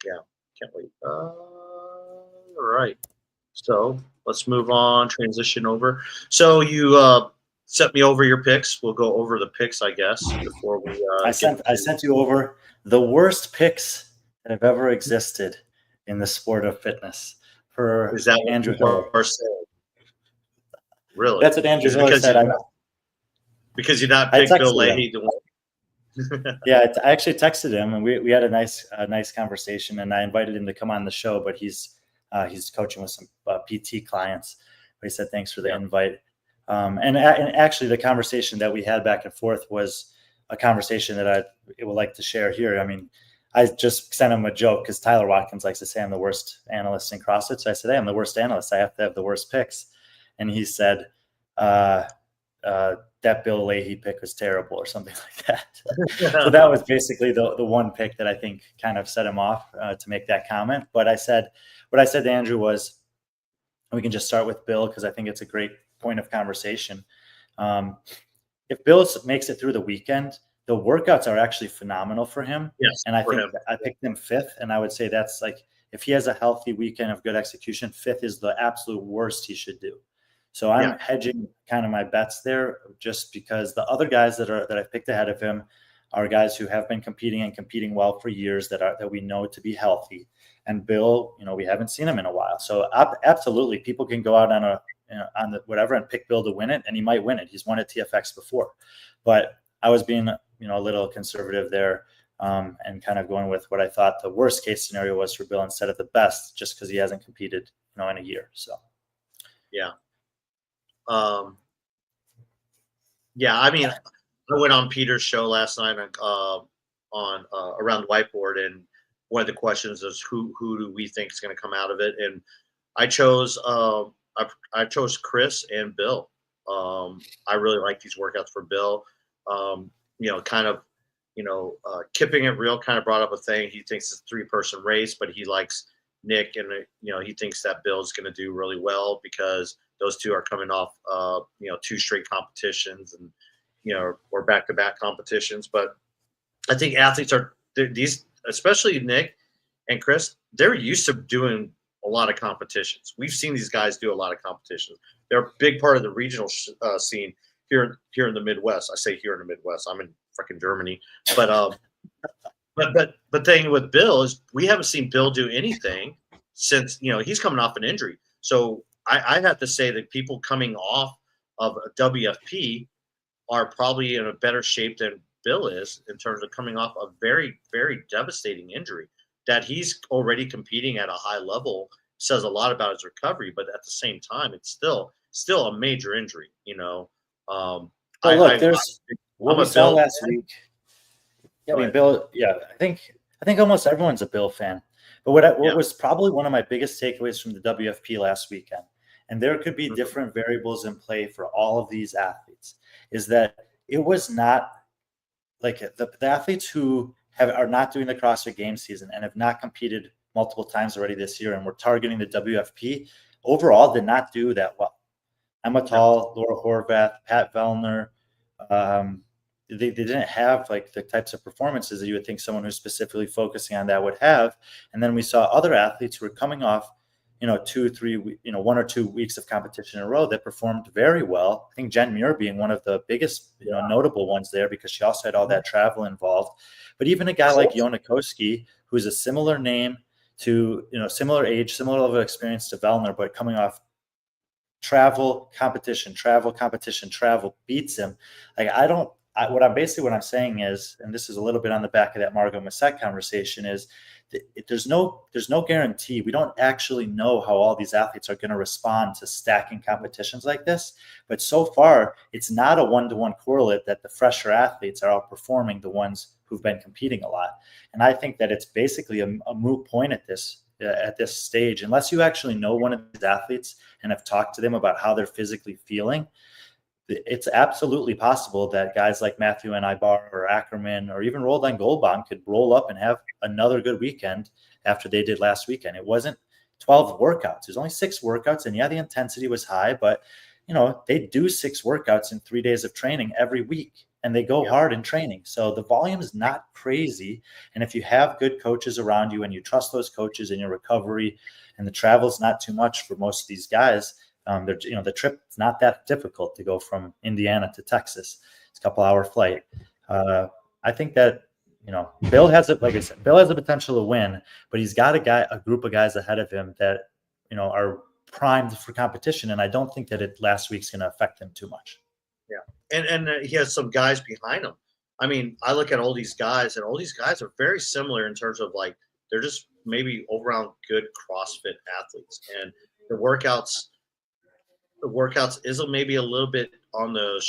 Yeah, can't wait. All right. So let's move on, transition over. So you sent me over your picks. We'll go over the picks, I guess, before we I sent you over the worst picks that have ever existed in the sport of fitness for Andrew Hiller. Really? That's what Andrew Hiller said. Because you not picked Bill Leahy to win. Yeah, I actually texted him, and we had a nice conversation, and I invited him to come on the show, but he's coaching with some PT clients. But he said thanks for the invite. And actually, the conversation that we had back and forth was a conversation that I would like to share here. I mean, I just sent him a joke because Tyler Watkins likes to say I'm the worst analyst in CrossFit. So I said, hey, I'm the worst analyst. I have to have the worst picks. And he said, that Bill Leahy pick was terrible or something like that. So that was basically the one pick that I think kind of set him off to make that comment. But what I said to Andrew was, we can just start with Bill because I think it's a great point of conversation. If Bill makes it through the weekend, the workouts are actually phenomenal for him. Yes, and I picked him 5th, and I would say that's like, if he has a healthy weekend of good execution, 5th is the absolute worst he should do. So I'm hedging kind of my bets there, just because the other guys that I picked ahead of him are guys who have been competing well for years that we know to be healthy. And Bill, we haven't seen him in a while. So absolutely, people can go out on on the whatever and pick Bill to win it, and he might win it. He's won at TFX before, but I was being a little conservative there, and kind of going with what I thought the worst case scenario was for Bill instead of the best, just because he hasn't competed in a year. So yeah. Yeah, I mean, I went on Peter's show last night on around the whiteboard, and one of the questions is who do we think is going to come out of it, and I chose Chris and Bill. I really like these workouts for Bill. Kipping it real kind of brought up a thing. He thinks it's a 3-person race, but he likes Nick, and he thinks that Bill's going to do really well because those two are coming off 2 straight competitions and or back-to-back competitions. But I think athletes these, especially Nick and Chris, they're used to doing a lot of competitions. We've seen these guys do a lot of competitions. They're a big part of the regional scene here in the Midwest. I say here in the Midwest. I'm in freaking Germany, but thing with Bill is we haven't seen Bill do anything since he's coming off an injury. So I have to say that people coming off of a WFP are probably in a better shape than Bill is in terms of coming off a very, very devastating injury. That he's already competing at a high level says a lot about his recovery, but at the same time, it's still a major injury. There's what we saw last week. Yeah, I mean, Bill. Yeah, I think almost everyone's a Bill fan. But what was probably one of my biggest takeaways from the WFP last weekend, and there could be different variables in play for all of these athletes, is that it was not like the athletes who are not doing the CrossFit Games season and have not competed multiple times already this year and we're targeting the WFP overall did not do that well. Emma Tall, Laura Horvath, Pat Vellner, they didn't have like the types of performances that you would think someone who's specifically focusing on that would have. And then we saw other athletes who were coming off 2, 3, 1 or 2 weeks of competition in a row that performed very well. I think Jen Muir being one of the biggest, notable ones there because she also had all that travel involved. But even a guy like Jona Koski, who's a similar name to, similar age, similar level of experience to Vellner, but coming off travel, competition, beats him. Like what I'm saying is, and this is a little bit on the back of that Margot Masset conversation, is there's no guarantee. We don't actually know how all these athletes are going to respond to stacking competitions like this. But so far, it's not a 1-to-1 correlate that the fresher athletes are outperforming the ones who've been competing a lot. And I think that it's basically a moot point at this stage, unless you actually know one of these athletes and have talked to them about how they're physically feeling. It's absolutely possible that guys like Matthew and Ibar or Ackerman or even Roland Goldbaum could roll up and have another good weekend after they did last weekend. It wasn't 12 workouts. There's only 6 workouts. And yeah, the intensity was high, but they do 6 workouts in 3 days of training every week and they go hard in training. So the volume is not crazy. And if you have good coaches around you and you trust those coaches in your recovery and the travel is not too much for most of these guys, the trip is not that difficult to go from Indiana to Texas. It's a couple-hour flight. I think that Bill has it. Like I said, Bill has the potential to win, but he's got a group of guys ahead of him that are primed for competition, and I don't think that last week's going to affect him too much. Yeah, and he has some guys behind him. I mean, I look at all these guys, and all these guys are very similar in terms of like they're just maybe all-around good CrossFit athletes, and the workouts is maybe a little bit on the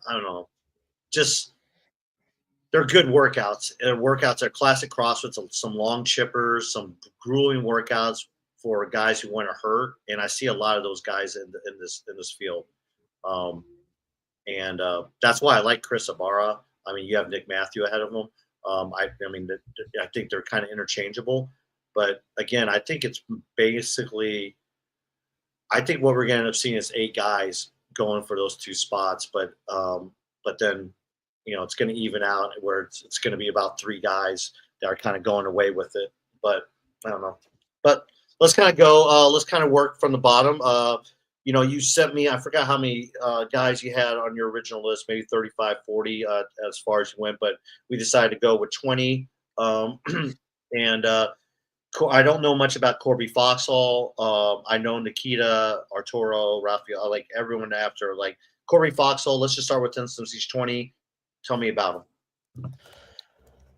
I don't know, just they're good workouts. Workouts are classic CrossFit, some long chippers, some grueling workouts for guys who want to hurt, and I see a lot of those guys in this field, and that's why I like Chris Ibarra. I mean, you have Nick Matthew ahead of him. I think they're kind of interchangeable, but again, I think it's basically. I think what we're going to end up seeing is 8 guys going for those 2 spots, but then it's going to even out where it's going to be about 3 guys that are kind of going away with it. But I don't know. But let's kind of go. Let's kind of work from the bottom. You sent me. I forgot how many guys you had on your original list. Maybe 35, 40 as far as you went. But we decided to go with 20. And I don't know much about Corby Foxhall. I know Nikita, Arturo, Rafael, like everyone after. Like Corby Foxhall, let's just start with him since he's 20. Tell me about him.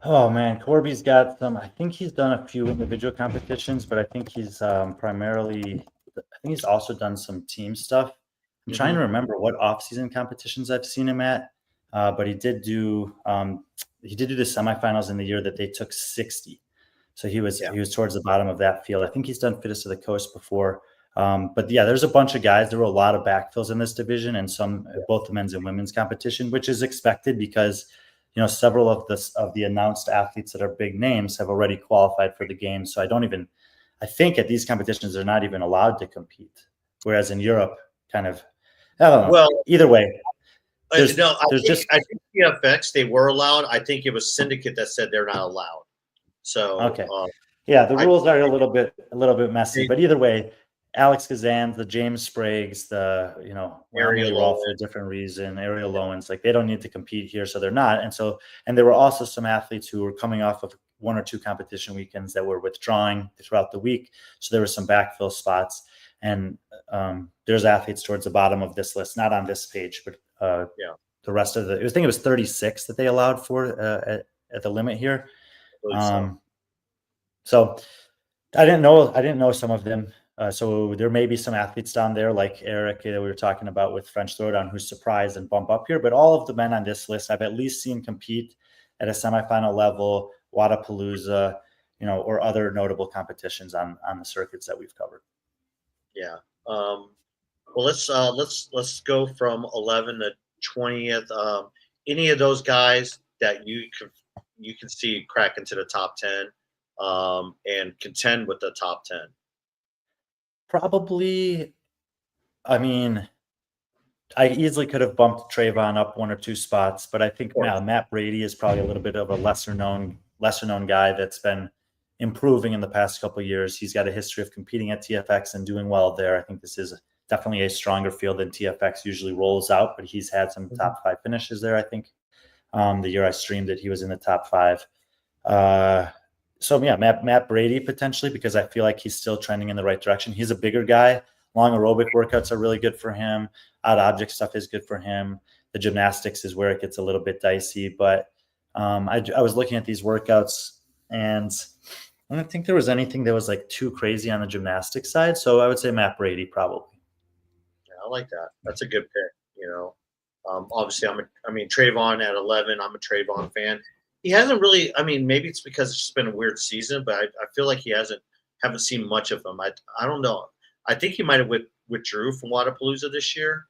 Oh man, Corby's got some. I think he's done a few individual competitions, but I think he's primarily. I think he's also done some team stuff. I'm trying to remember what off-season competitions I've seen him at, but he did do the semifinals in the year that they took 60. So he was towards the bottom of that field. I think he's done Fittest of the Coast before. But yeah, there's a bunch of guys. There were a lot of backfills in this division, and some both the men's and women's competition, which is expected because several of the announced athletes that are big names have already qualified for the games. So I think at these competitions they're not even allowed to compete. Whereas in Europe, kind of, I don't know. Well, either way, I think TFX they were allowed. I think it was Syndicate that said they're not allowed. So okay, the rules are a little bit messy, but either way, Alex Kazan, the James Spriggs, the Ariel Rolf for a different reason, Ariel Lowens, like they don't need to compete here, so they're not. And there were also some athletes who were coming off of 1 or 2 competition weekends that were withdrawing throughout the week, so there were some backfill spots. And there's athletes towards the bottom of this list, not on this page, but the rest of I think it was 36 that they allowed for at the limit here. So I didn't know some of them. So there may be some athletes down there like Eric that we were talking about with French Throwdown who's surprised and bump up here. But all of the men on this list I've at least seen compete at a semifinal level, Wodapalooza, or other notable competitions on the circuits that we've covered. Yeah. Well, let's go from 11 to 20th. Any of those guys that you can see crack into the top 10 and contend with the top 10? Probably, I mean, I easily could have bumped Trayvon up 1 or 2 spots, but I think Matt Brady is probably a little bit of a lesser known guy that's been improving in the past couple of years. He's got a history of competing at TFX and doing well there. I think this is definitely a stronger field than TFX usually rolls out, but he's had some top 5 finishes there. I think the year I streamed it, he was in the top 5. So yeah, Matt Brady potentially, because I feel like he's still trending in the right direction. He's a bigger guy. Long aerobic workouts are really good for him. Odd object stuff is good for him. The gymnastics is where it gets a little bit dicey. But I was looking at these workouts, and I don't think there was anything that was like too crazy on the gymnastics side. So I would say Matt Brady probably. Yeah, I like that. That's a good pick. Obviously, Trayvon at 11. I'm a Trayvon fan. He hasn't really. Maybe it's because it's just been a weird season, but I feel like he haven't seen much of him. I don't know. I think he might have withdrew from Wodapalooza this year.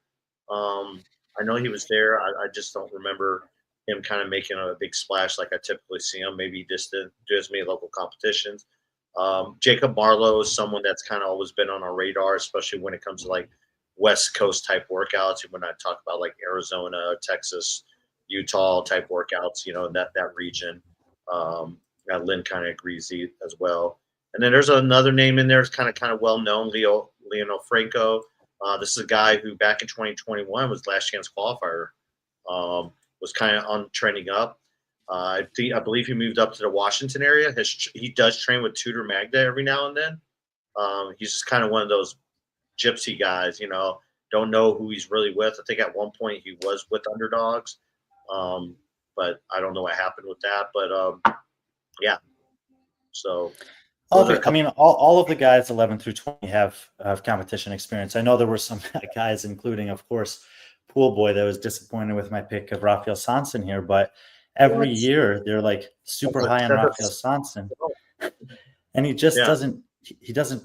I know he was there. I just don't remember him kind of making a big splash like I typically see him. Maybe he just didn't do as many local competitions. Jacob Marlowe is someone that's kind of always been on our radar, especially when it comes to like West Coast type workouts. When I talk about like Arizona, Texas, Utah type workouts, that region. Lynn kind of agrees as well. And then there's another name in there. It's kind of well known, Leonel Franco. This is a guy who back in 2021 was last chance qualifier. Was kind of on trending up. I believe he moved up to the Washington area. He does train with Tudor Magda every now and then. He's just kind of one of those gypsy guys, don't know who he's really with. I think at one point he was with Underdogs, but I don't know what happened with that. But yeah, so. All of the guys 11 through 20 have competition experience. I know there were some guys, including, of course, Pool Boy, that was disappointed with my pick of Rafael Sanson here, but every year they're like super high on Rafael Sanson, and he just doesn't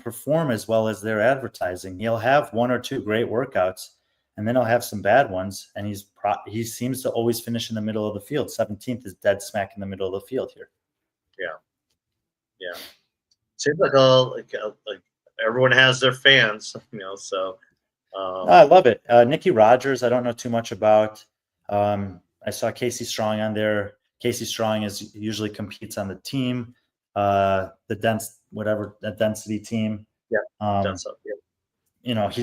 perform as well as they're advertising. He'll have 1 or 2 great workouts, and then he'll have some bad ones, and he seems to always finish in the middle of the field. 17th is dead smack in the middle of the field here. Yeah. Seems like everyone has their fans, so. I love it. Nikki Rogers, I don't know too much about. I saw Casey Strong on there. Casey Strong usually competes on the team, the density team. Yeah.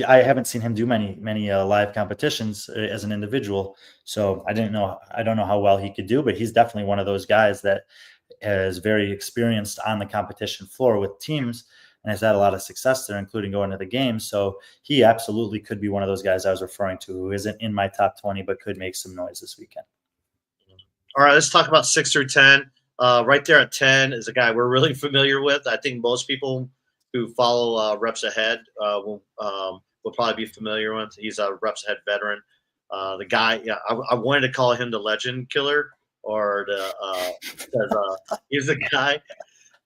I haven't seen him do many live competitions as an individual, so I don't know how well he could do, but he's definitely one of those guys that is very experienced on the competition floor with teams and has had a lot of success there, including going to the games. So he absolutely could be one of those guys I was referring to who isn't in my top 20, but could make some noise this weekend. All right, let's talk about 6 through 10. Right there at 10 is a guy we're really familiar with. I think most people who follow Reps Ahead will probably be familiar with. He's a Reps Ahead veteran. The guy, yeah, I wanted to call him the legend killer, or because he's a guy.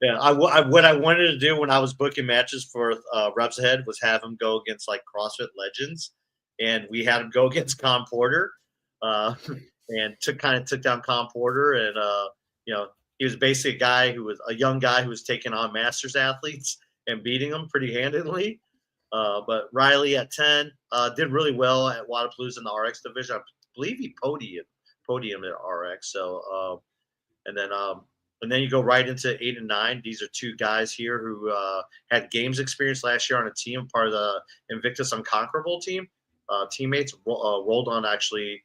Yeah, what I wanted to do when I was booking matches for Reps Ahead was have him go against like CrossFit legends, and we had him go against Con Porter, and took down Con Porter, and he was basically a young guy who was taking on Masters athletes and beating them pretty handedly. But Riley at 10 did really well at Wadapalooza in the RX division. I believe he podiumed at RX. So and then you go right into 8 and 9. These are two guys here who had games experience last year on a team, part of the Invictus Unconquerable team. Teammates rolled on actually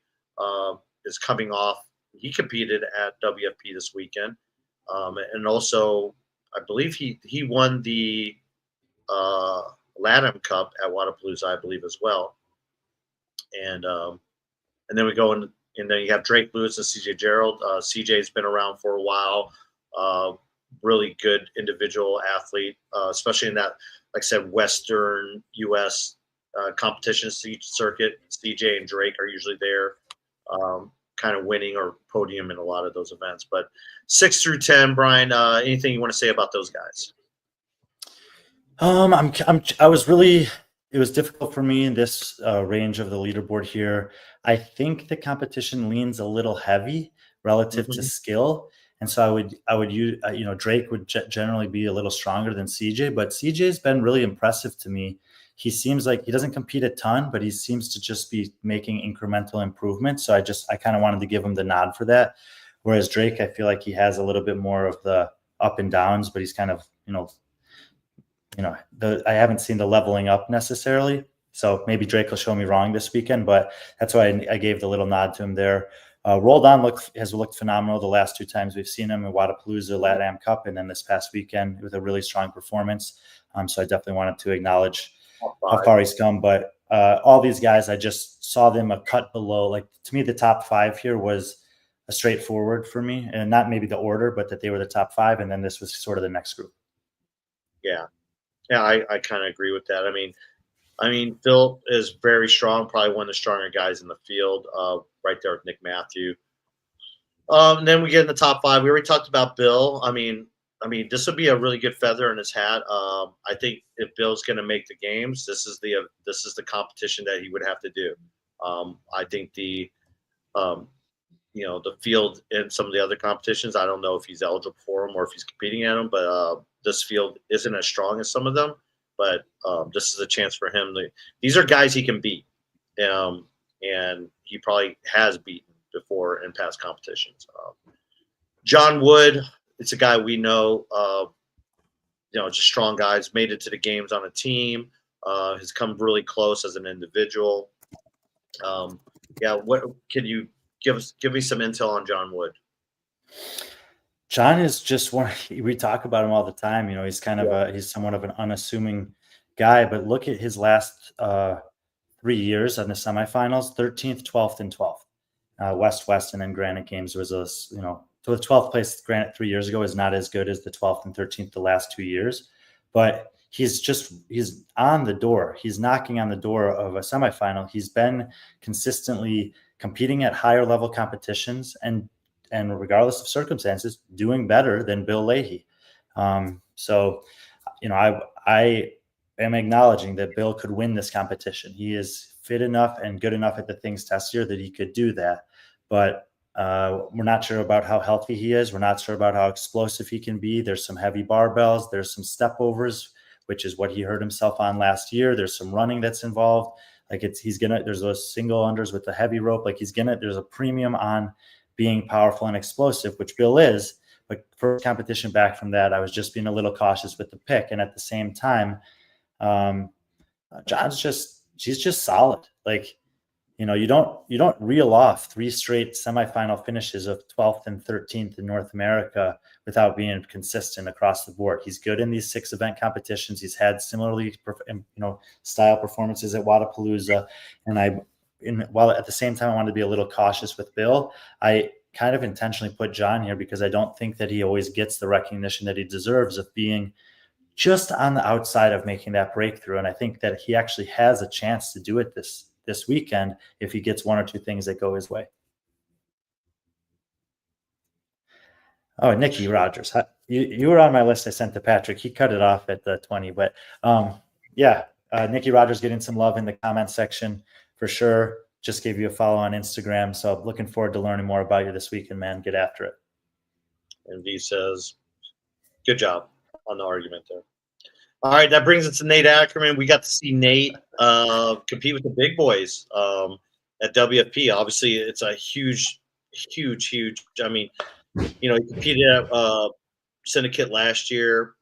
is coming off. He competed at WFP this weekend, and also I believe he won the LATAM Cup at Wadapalooza, I believe, as well. And then we go in, and then you have Drake Lewis and CJ Gerald. CJ's been around for a while. Really good individual athlete, especially in that, like I said, Western U.S. Competition circuit. CJ and Drake are usually there, kind of winning or podium in a lot of those events. But 6 through 10, Brian, anything you want to say about those guys? It was difficult for me in this range of the leaderboard here. I think the competition leans a little heavy relative to skill. And so I would use, Drake would generally be a little stronger than CJ, but CJ's been really impressive to me. He seems like he doesn't compete a ton, but he seems to just be making incremental improvements. So I kind of wanted to give him the nod for that. Whereas Drake, I feel like he has a little bit more of the up and downs, but he's kind of, I haven't seen the leveling up necessarily. So maybe Drake will show me wrong this weekend, but that's why I gave the little nod to him there. Rolled On has looked phenomenal the last 2 times we've seen him in Wadapalooza, LATAM Cup, and then this past weekend with a really strong performance. So I definitely wanted to acknowledge how far he's come. But all these guys, I just saw them a cut below. Like, to me, the top 5 here was a straightforward for me, and not maybe the order, but that they were the top 5, and then this was sort of the next group. Yeah, I kind of agree with that. I mean, Phil is very strong, probably one of the stronger guys in the field, right there with Nick Matthew. Then we get in the top 5. We already talked about Bill. I mean, this would be a really good feather in his hat. I think if Bill's going to make the games, this is the competition that he would have to do. I think the field in some of the other competitions, I don't know if he's eligible for them or if he's competing at them, but this field isn't as strong as some of them. But this is a chance for him. These are guys he can beat, and he probably has beaten before in past competitions. John Wood, it's a guy we know, just strong guys, made it to the games on a team, has come really close as an individual. What can you give me some intel on John Wood? John is just one. We talk about him all the time. He's kind of he's somewhat of an unassuming guy, but look at his last 3 years on the semifinals: 13th, 12th, and 12th. West, and then Granite Games was so the 12th place Granite 3 years ago is not as good as the 12th and 13th the last 2 years, but he's on the door. He's knocking on the door of a semifinal. He's been consistently competing at higher level competitions and regardless of circumstances, doing better than Bill Leahy. So I am acknowledging that Bill could win this competition. He is fit enough and good enough at the things test year that he could do that. But we're not sure about how healthy he is. We're not sure about how explosive he can be. There's some heavy barbells. There's some step overs, which is what he hurt himself on last year. There's some running that's involved. Like there's those single unders with the heavy rope. Like there's a premium on being powerful and explosive, which Bill is. But first competition back from that, I was just being a little cautious with the pick. And at the same time, she's just solid. Like, you don't reel off 3 straight semifinal finishes of 12th and 13th in North America without being consistent across the board. He's good in these 6 event competitions. He's had similarly, style performances at Wodapalooza. And while at the same time I wanted to be a little cautious with Bill, I kind of intentionally put John here because I don't think that he always gets the recognition that he deserves of being just on the outside of making that breakthrough. And I think that he actually has a chance to do it this weekend if he gets 1 or 2 things that go his way. Oh, Nicky Rogers. You were on my list I sent to Patrick. He cut it off at the 20, but Nicky Rogers getting some love in the comments section for sure. Just gave you a follow on Instagram. So looking forward to learning more about you this weekend, man. Get after it. And V says, good job on the argument there. All right, that brings us to Nate Ackerman. We got to see Nate compete with the big boys at WFP. Obviously, it's a huge. I mean, he competed at Syndicate last year.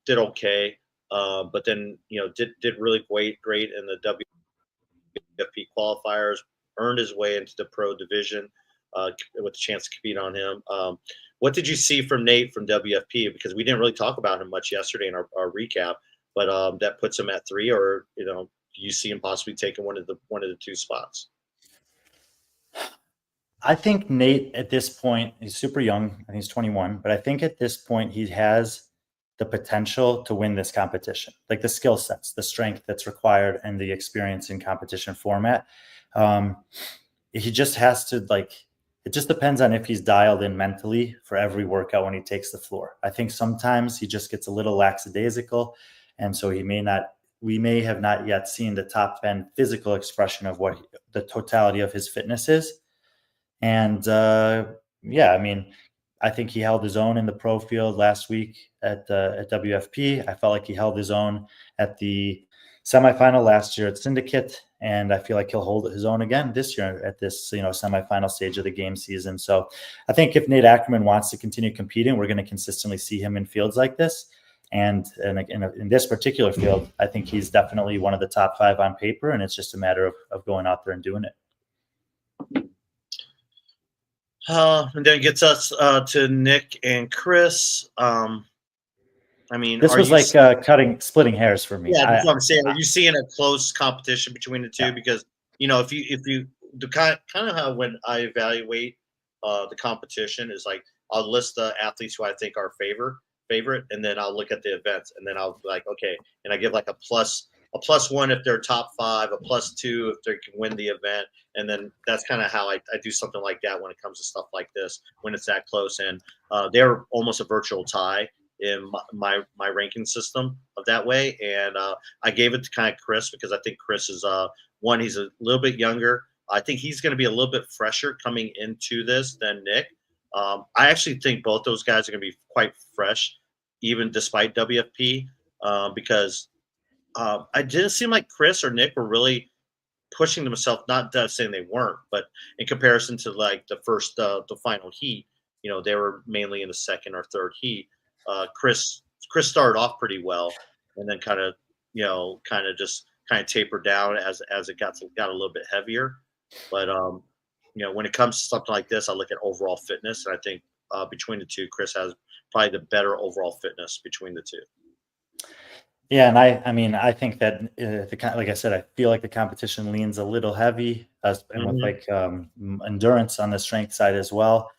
Did okay, but then did really great in the WFP qualifiers. Earned his way into the pro division with a chance to compete on him. What did you see from Nate from WFP? Because we didn't really talk about him much yesterday in our recap, but that puts him at 3, or do you see him possibly taking one of the 2 spots? I think Nate at this point, he's super young. I think he's 21, but I think at this point he has the potential to win this competition, like the skill sets, the strength that's required, and the experience in competition format. He just has to it just depends on if he's dialed in mentally for every workout when he takes the floor. I think sometimes he just gets a little lackadaisical, and so we may have not yet seen the top end physical expression of what the totality of his fitness is. And I think he held his own in the pro field last week at WFP. I felt like he held his own at the semifinal last year at Syndicate, and I feel like he'll hold his own again this year at this semifinal stage of the game season. So I think if Nate Ackerman wants to continue competing, we're going to consistently see him in fields like this. And in this particular field, I think he's definitely one of the top 5 on paper, and it's just a matter of going out there and doing it. And then it gets us to Nick and Chris. This was splitting hairs for me. Yeah, that's what I'm saying. Are you seeing a close competition between the 2? Yeah. Because if you the kind of how when I evaluate the competition is like I'll list the athletes who I think are favorite, and then I'll look at the events, and then I'll be like, okay, and I give like a +1 if they're top 5, a +2 if they can win the event, and then that's kind of how I do something like that when it comes to stuff like this when it's that close. And they're almost a virtual tie in my ranking system of that way, and I gave it to kind of Chris because I think Chris is one, he's a little bit younger. I think he's going to be a little bit fresher coming into this than Nick. I actually think both those guys are going to be quite fresh, even despite WFP, because I didn't seem like Chris or Nick were really pushing themselves. Not saying they weren't, but in comparison to like the first, the final heat, they were mainly in the second or third heat. Chris started off pretty well, and then kind of tapered down as it got a little bit heavier. But when it comes to something like this, I look at overall fitness, and I think between the 2, Chris has probably the better overall fitness between the 2. Yeah, and I think that like I said, I feel like the competition leans a little heavy, and with endurance on the strength side as well.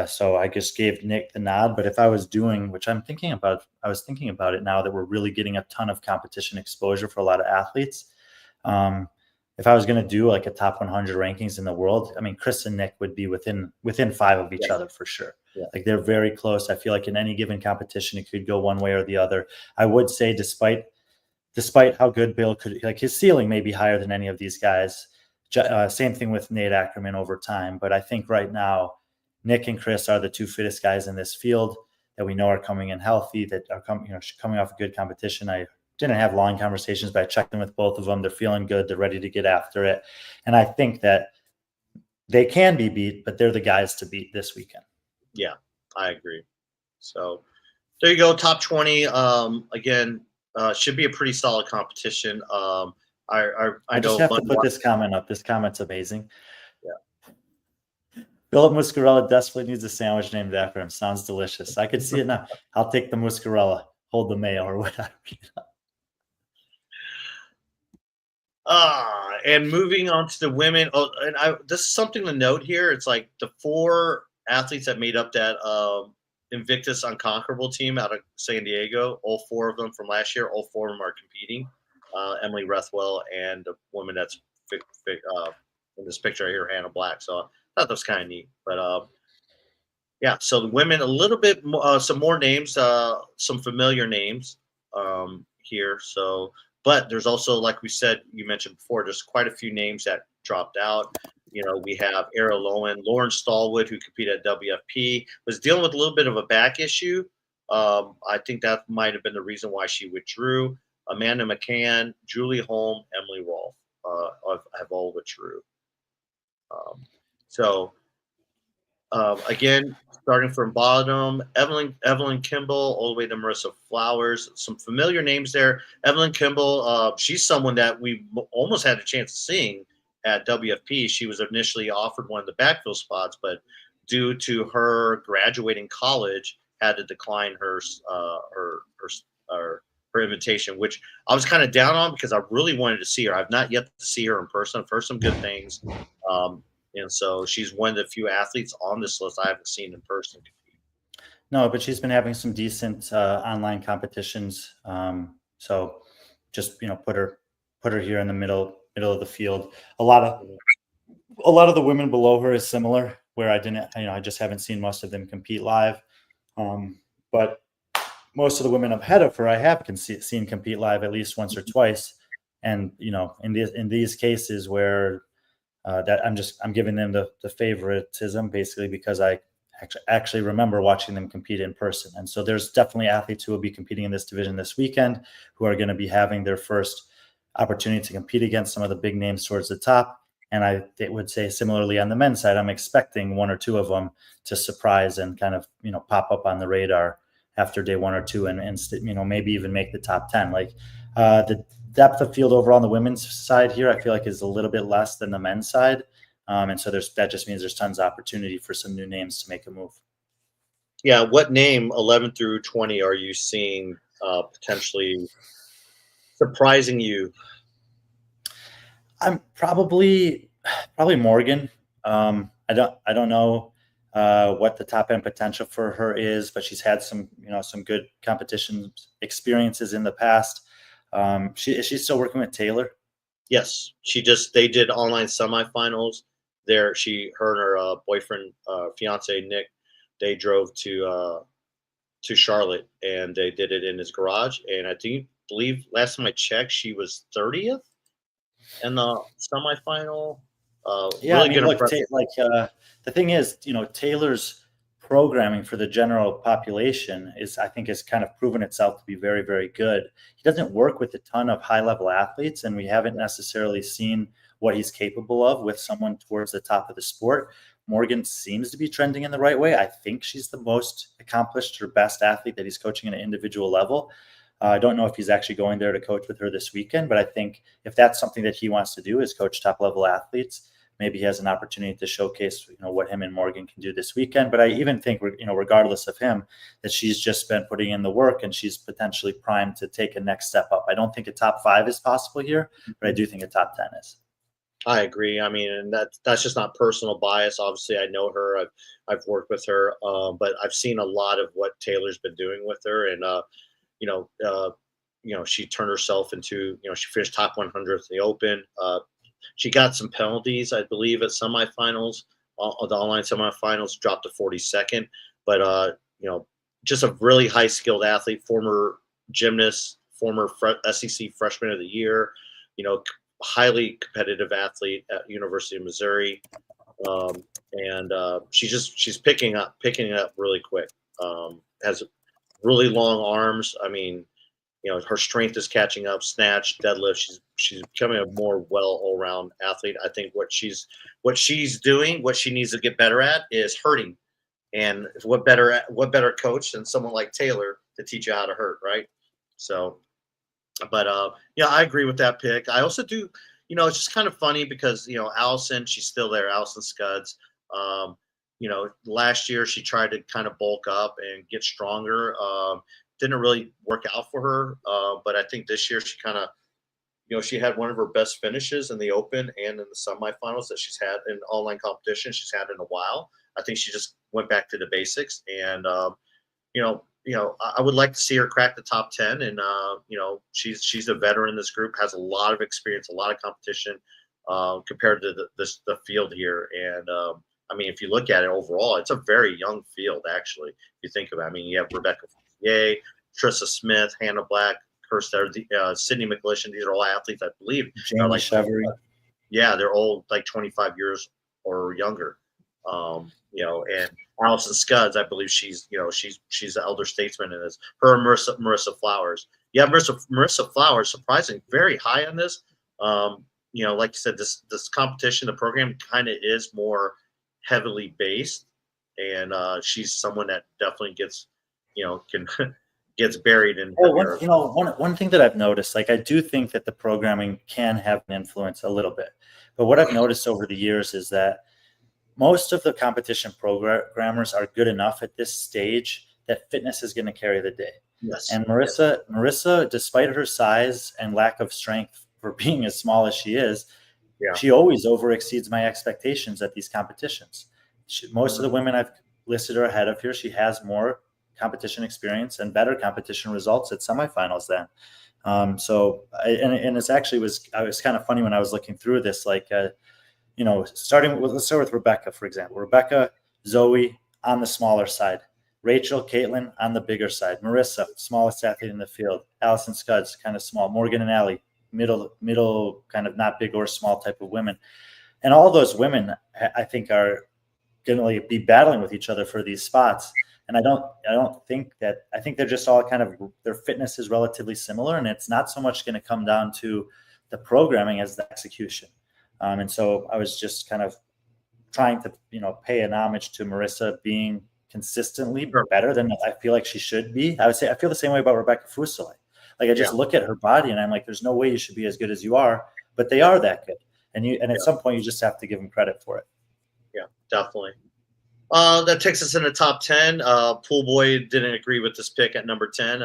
So I just gave Nick the nod. But if I was doing, which I'm thinking about, I was thinking about it now that we're really getting a ton of competition exposure for a lot of athletes. If I was going to do like a top 100 rankings in the world, Chris and Nick would be within 5 of each other for sure. Yeah. Like they're very close. I feel like in any given competition, it could go one way or the other. I would say despite how good Bill could, like his ceiling may be higher than any of these guys. Same thing with Nate Ackerman over time. But I think right now, Nick and Chris are the 2 fittest guys in this field that we know are coming in healthy, that are coming off a good competition. I didn't have long conversations, but I checked in with both of them. They're feeling good. They're ready to get after it. And I think that they can be beat, but they're the guys to beat this weekend. Yeah, I agree. So there you go. Top 20. Again, should be a pretty solid competition. I I just know have to Bud. put this comment up. This comment's amazing. Yeah. Philip Muscarella desperately needs a sandwich named after him. Sounds delicious. I could see it now. I'll take the Muscarella. Hold the mayo or whatever. And moving on to the women. Oh, and this is something to note here. It's like the 4 athletes that made up that Invictus Unconquerable team out of San Diego. All 4 of them from last year. All 4 of them are competing. Emily Rethwell and the woman that's in this picture right here, Hannah Black. So I thought that was kind of neat. But yeah, so the women, a little bit some more names, some familiar names here. So, but there's also, like we said, you mentioned before, there's quite a few names that dropped out. You know, we have Ariel Lowen, Lauren Stallwood, who competed at WFP, was dealing with a little bit of a back issue. I think that might have been the reason why she withdrew. Amanda McCann, Julie Holm, Emily Rolfe have all withdrew. So again, starting from bottom, Evelyn Kimball, all the way to Marissa Flowers. Some familiar names there. Evelyn Kimball, she's someone that we almost had a chance of seeing at WFP. She was initially offered one of the backfill spots, but due to her graduating college, had to decline her invitation, which I was kind of down on because I really wanted to see her. I've not yet to see her in person. I've heard some good things. And so she's one of the few athletes on this list I haven't seen in person. No, but she's been having some decent online competitions. So just put her here in the middle of the field. A lot of the women below her is similar, where I just haven't seen most of them compete live. But most of the women ahead of her, I have seen compete live at least once or twice. And in these cases where that I'm giving them the favoritism basically because I actually remember watching them compete in person. And so there's definitely athletes who will be competing in this division this weekend who are going to be having their first opportunity to compete against some of the big names towards the top. And I would say similarly on the men's side, I'm expecting 1 or 2 of them to surprise and kind of, pop up on the radar after day 1 or 2 and maybe even make the top 10. Like the depth of field overall on the women's side here, I feel like is a little bit less than the men's side. And so that just means there's tons of opportunity for some new names to make a move. Yeah. What name 11 through 20 are you seeing potentially surprising you? I'm probably Morgan. I don't know what the top end potential for her is, but she's had some good competition experiences in the past. Is she still working with Taylor? Yes, they did online semifinals there. Her and her boyfriend, fiance Nick, they drove to Charlotte and they did it in his garage. And I believe last time I checked, she was 30th in the semifinal. Yeah, Really good look, impression. the thing is, Taylor's programming for the general population I think has kind of proven itself to be very, very good. He doesn't work with a ton of high level athletes, and we haven't necessarily seen what he's capable of with someone towards the top of the sport. Morgan seems to be trending in the right way. I think she's the most accomplished or best athlete that he's coaching at an individual level. I don't know if he's actually going there to coach with her this weekend, but I think if that's something that he wants to do is coach top level athletes, maybe he has an opportunity to showcase, what him and Morgan can do this weekend. But I even think, regardless of him, that she's just been putting in the work and she's potentially primed to take a next step up. I don't think a top 5 is possible here, but I do think a top 10 is. I agree. I mean, and that's just not personal bias. Obviously, I know her. I've worked with her, but I've seen a lot of what Taylor's been doing with her, and she turned herself into, she finished top 100 at the Open. She got some penalties, I believe, at semifinals. The online semifinals, dropped to 42nd. But just a really high skilled athlete, former gymnast, former SEC Freshman of the Year. Highly competitive athlete at University of Missouri, and she's picking it up really quick. Has really long arms. I mean, her strength is catching up. Snatch, deadlift. She's becoming a more all-around athlete. I think what she's doing, what she needs to get better at, is hurting. And what better coach than someone like Taylor to teach you how to hurt, right? So, But yeah, I agree with that pick. I also do, it's just kind of funny because Allison, she's still there, Allison Scuds. Um, last year she tried to kind of bulk up and get stronger. Didn't really work out for her, but I think this year she kind of, she had one of her best finishes in the Open and in the semifinals that she's had in online competition she's had in a while. I think she just went back to the basics, and I would like to see her crack the top 10. And she's a veteran in this group, has a lot of experience, a lot of competition compared to the field here. And I mean, if you look at it overall, it's a very young field actually. If you think about it, I mean, you have Rebecca Yay, Trissa Smith, Hannah Black, Sydney McLishan. These are all athletes, I believe. Jamie like Chevery. Yeah, they're all like 25 years or younger. And Allison Scuds, I believe she's the elder statesman in this. Her and Marissa Flowers. Yeah, Marissa Flowers, surprisingly, very high on this. Like you said, this competition, the program kind of is more heavily based, and she's someone that definitely gets, can gets buried in. One thing that I've noticed, like I do think that the programming can have an influence a little bit, but what I've noticed over the years is that most of the competition programmers are good enough at this stage that fitness is going to carry the day. Yes. And Marissa, despite her size and lack of strength for being as small as she is, she always over exceeds my expectations at these competitions. Most of the women I've listed her ahead of here, she has more competition experience and better competition results at semifinals then. And it's actually I was kind of funny when I was looking through this, like, let's start with Rebecca, for example. Rebecca, Zoe on the smaller side, Rachel, Caitlin on the bigger side, Marissa, smallest athlete in the field, Allison Scuds, kind of small, Morgan and Allie, middle, kind of not big or small type of women. And all those women, I think, are going to be battling with each other for these spots. And I think they're just all kind of, their fitness is relatively similar, and it's not so much going to come down to the programming as the execution. And so I was just kind of trying to, pay an homage to Marissa being consistently better than I feel like she should be. I would say I feel the same way about Rebecca Fuseli. Like I just look at her body and I'm like, there's no way you should be as good as you are, but they are that good. And at some point you just have to give them credit for it. Yeah, definitely. That takes us in the top 10. Pool Boy didn't agree with this pick at number 10.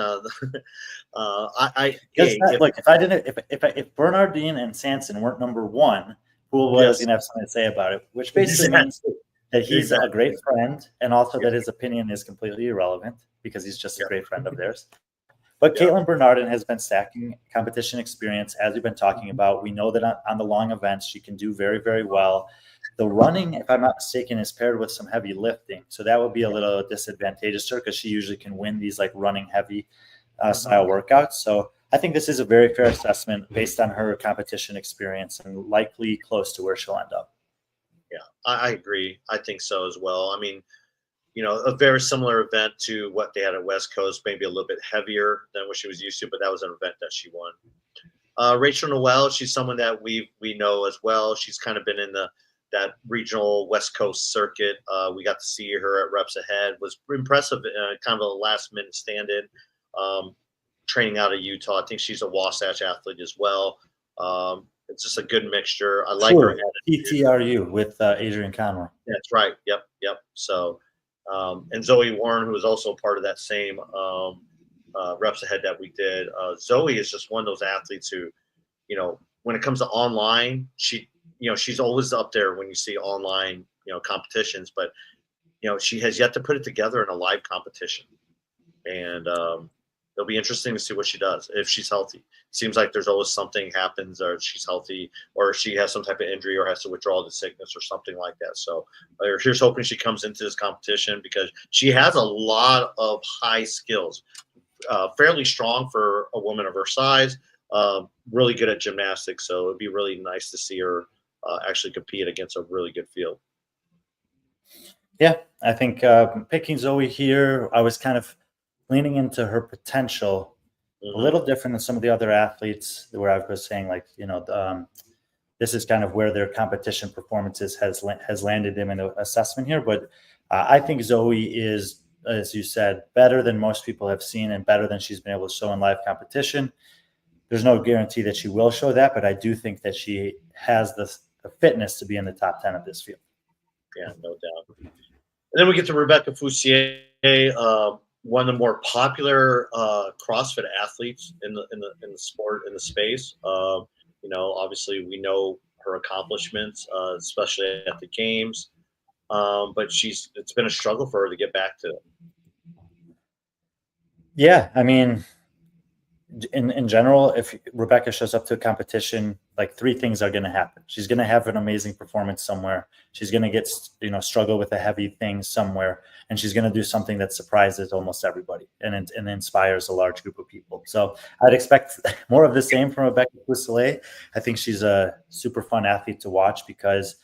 If Bernardine and Sanson weren't number one, Pool Boy was going to have something to say about it, which basically means that he's a great friend, and also that his opinion is completely irrelevant because he's just a great friend of theirs. But Caitlin Bernardin has been stacking competition experience, as we've been talking about. We know that on the long events, she can do very, very well. The running, if I'm not mistaken, is paired with some heavy lifting. So that would be a little disadvantageous to her because she usually can win these like running heavy style workouts. So I think this is a very fair assessment based on her competition experience and likely close to where she'll end up. Yeah, I agree. I think so as well. I mean, a very similar event to what they had at West Coast, maybe a little bit heavier than what she was used to, but that was an event that she won. Rachel Noel, she's someone that we know as well. She's kind of been in that regional West Coast circuit. We got to see her at Reps Ahead. Was impressive, kind of a last-minute stand-in, training out of Utah. I think she's a Wasatch athlete as well. It's just a good mixture. I like her. PTRU with Adrian Conroy. That's right. Yep. So, and Zoe Warren, who was also part of that same Reps Ahead that we did. Zoe is just one of those athletes who, when it comes to online, she's always up there when you see online, competitions, but, she has yet to put it together in a live competition. And it'll be interesting to see what she does if she's healthy. Seems like there's always something happens, or she's healthy, or she has some type of injury, or has to withdraw the sickness, or something like that. So here's hoping she comes into this competition because she has a lot of high skills, fairly strong for a woman of her size, really good at gymnastics. So it'd be really nice to see her actually compete against a really good field. Yeah, I think picking Zoe here, I was kind of leaning into her potential, a little different than some of the other athletes where I was saying, like, this is kind of where their competition performances has landed them in the assessment here. But I think Zoe is, as you said, better than most people have seen and better than she's been able to show in live competition. there's no guarantee that she will show that, but I do think that she has the fitness to be in the top 10 of this field. Yeah, no doubt. And then we get to Rebecca Foussier, one of the more popular CrossFit athletes in the sport, in the space. Obviously we know her accomplishments, especially at the games. But it's been a struggle for her to get back to it. Yeah, I mean, in general, if Rebecca shows up to a competition, like three things are going to happen. She's going to have an amazing performance somewhere. She's going to get, struggle with a heavy thing somewhere, and she's going to do something that surprises almost everybody and inspires a large group of people. So I'd expect more of the same from Rebecca Foussier. I think she's a super fun athlete to watch because,